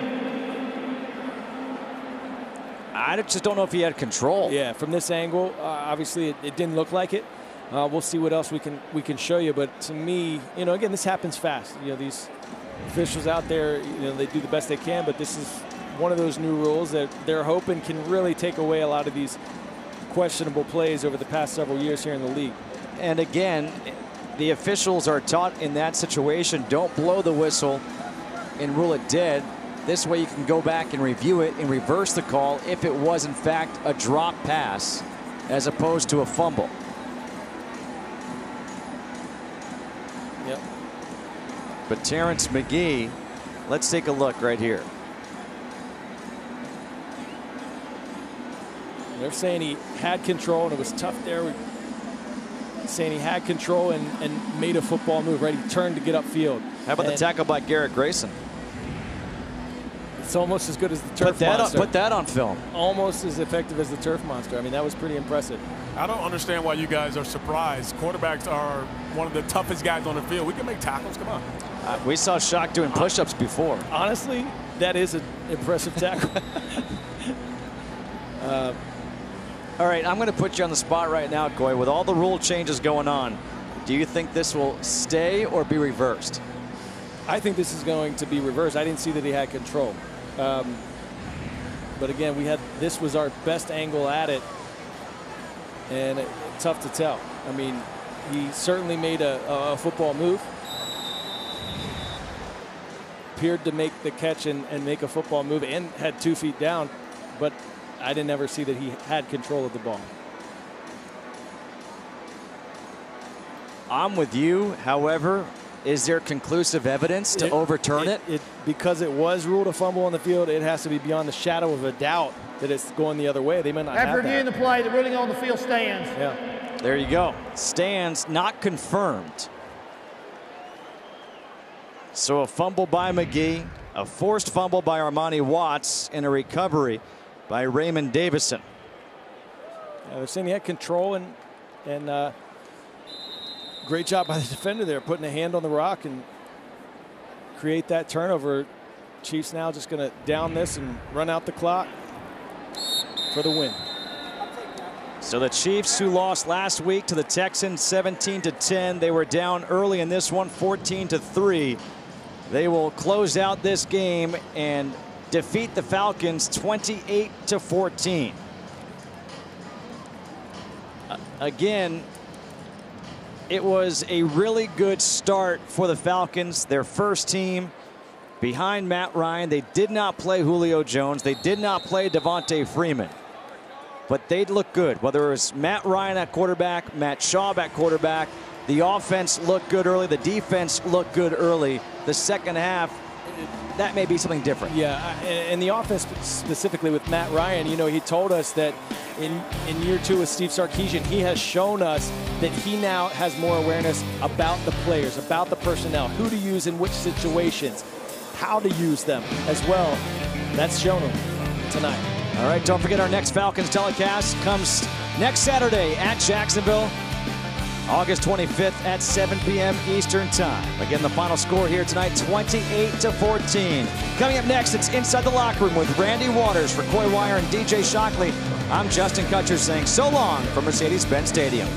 I just don't know if he had control. Yeah, from this angle, obviously it didn't look like it. We'll see what else we can show you. But to me, again, this happens fast. These officials out there, they do the best they can. But this is one of those new rules that they're hoping can really take away a lot of these questionable plays over the past several years here in the league. And again, the officials are taught in that situation, don't blow the whistle and rule it dead. This way you can go back and review it and reverse the call if it was in fact a drop pass as opposed to a fumble. Yep. But Terrence McGee, let's take a look right here. They're saying he had control and it was tough there. Saying he had control and made a football move, right? He turned to get upfield. How about the tackle by Garrett Grayson? It's almost as good as the turf monster. Put that on film. Almost as effective as the turf monster. I mean, that was pretty impressive. I don't understand why you guys are surprised. Quarterbacks are one of the toughest guys on the field. We can make tackles. Come on. We saw Shock doing push-ups before. Honestly, that is an impressive tackle. All right, I'm going to put you on the spot right now, Coy. With all the rule changes going on, do you think this will stay or be reversed? I think this is going to be reversed. I didn't see that he had control. But again, this was our best angle at it, and tough to tell. I mean, he certainly made a football move. Appeared to make the catch and make a football move and had 2 feet down, but I didn't ever see that he had control of the ball. I'm with you. However, is there conclusive evidence to overturn it? Because it was ruled a fumble on the field, it has to be beyond the shadow of a doubt that it's going the other way. They may not have that. After reviewing the play, the ruling on the field stands. Yeah. There you go. Stands, not confirmed. So a fumble by McGee, a forced fumble by Armani Watts, and a recovery by Raymond Davison. Yeah, they're saying he had control and great job by the defender there, putting a hand on the rock and create that turnover. Chiefs now just going to down this and run out the clock for the win. So the Chiefs, who lost last week to the Texans 17-10, they were down early in this one 14-3. They will close out this game and defeat the Falcons 28-14. Again, it was a really good start for the Falcons, their first team behind Matt Ryan. They did not play Julio Jones. They did not play Devontae Freeman. But they looked good, whether it was Matt Ryan at quarterback, Matt Schaub at quarterback. The offense looked good early. The defense looked good early. The second half, that may be something different. Yeah, and the offense specifically with Matt Ryan, he told us that in year 2 with Steve Sarkisian, he has shown us that he now has more awareness about the players, about the personnel, who to use in which situations. how to use them as well. That's shown them tonight. All right, don't forget our next Falcons telecast comes next Saturday at Jacksonville, August 25th at 7 p.m. Eastern Time. Again, the final score here tonight, 28-14. Coming up next, it's Inside the Locker Room with Randy Waters for Coy Wire and DJ Shockley. I'm Justin Kutcher saying so long from Mercedes-Benz Stadium.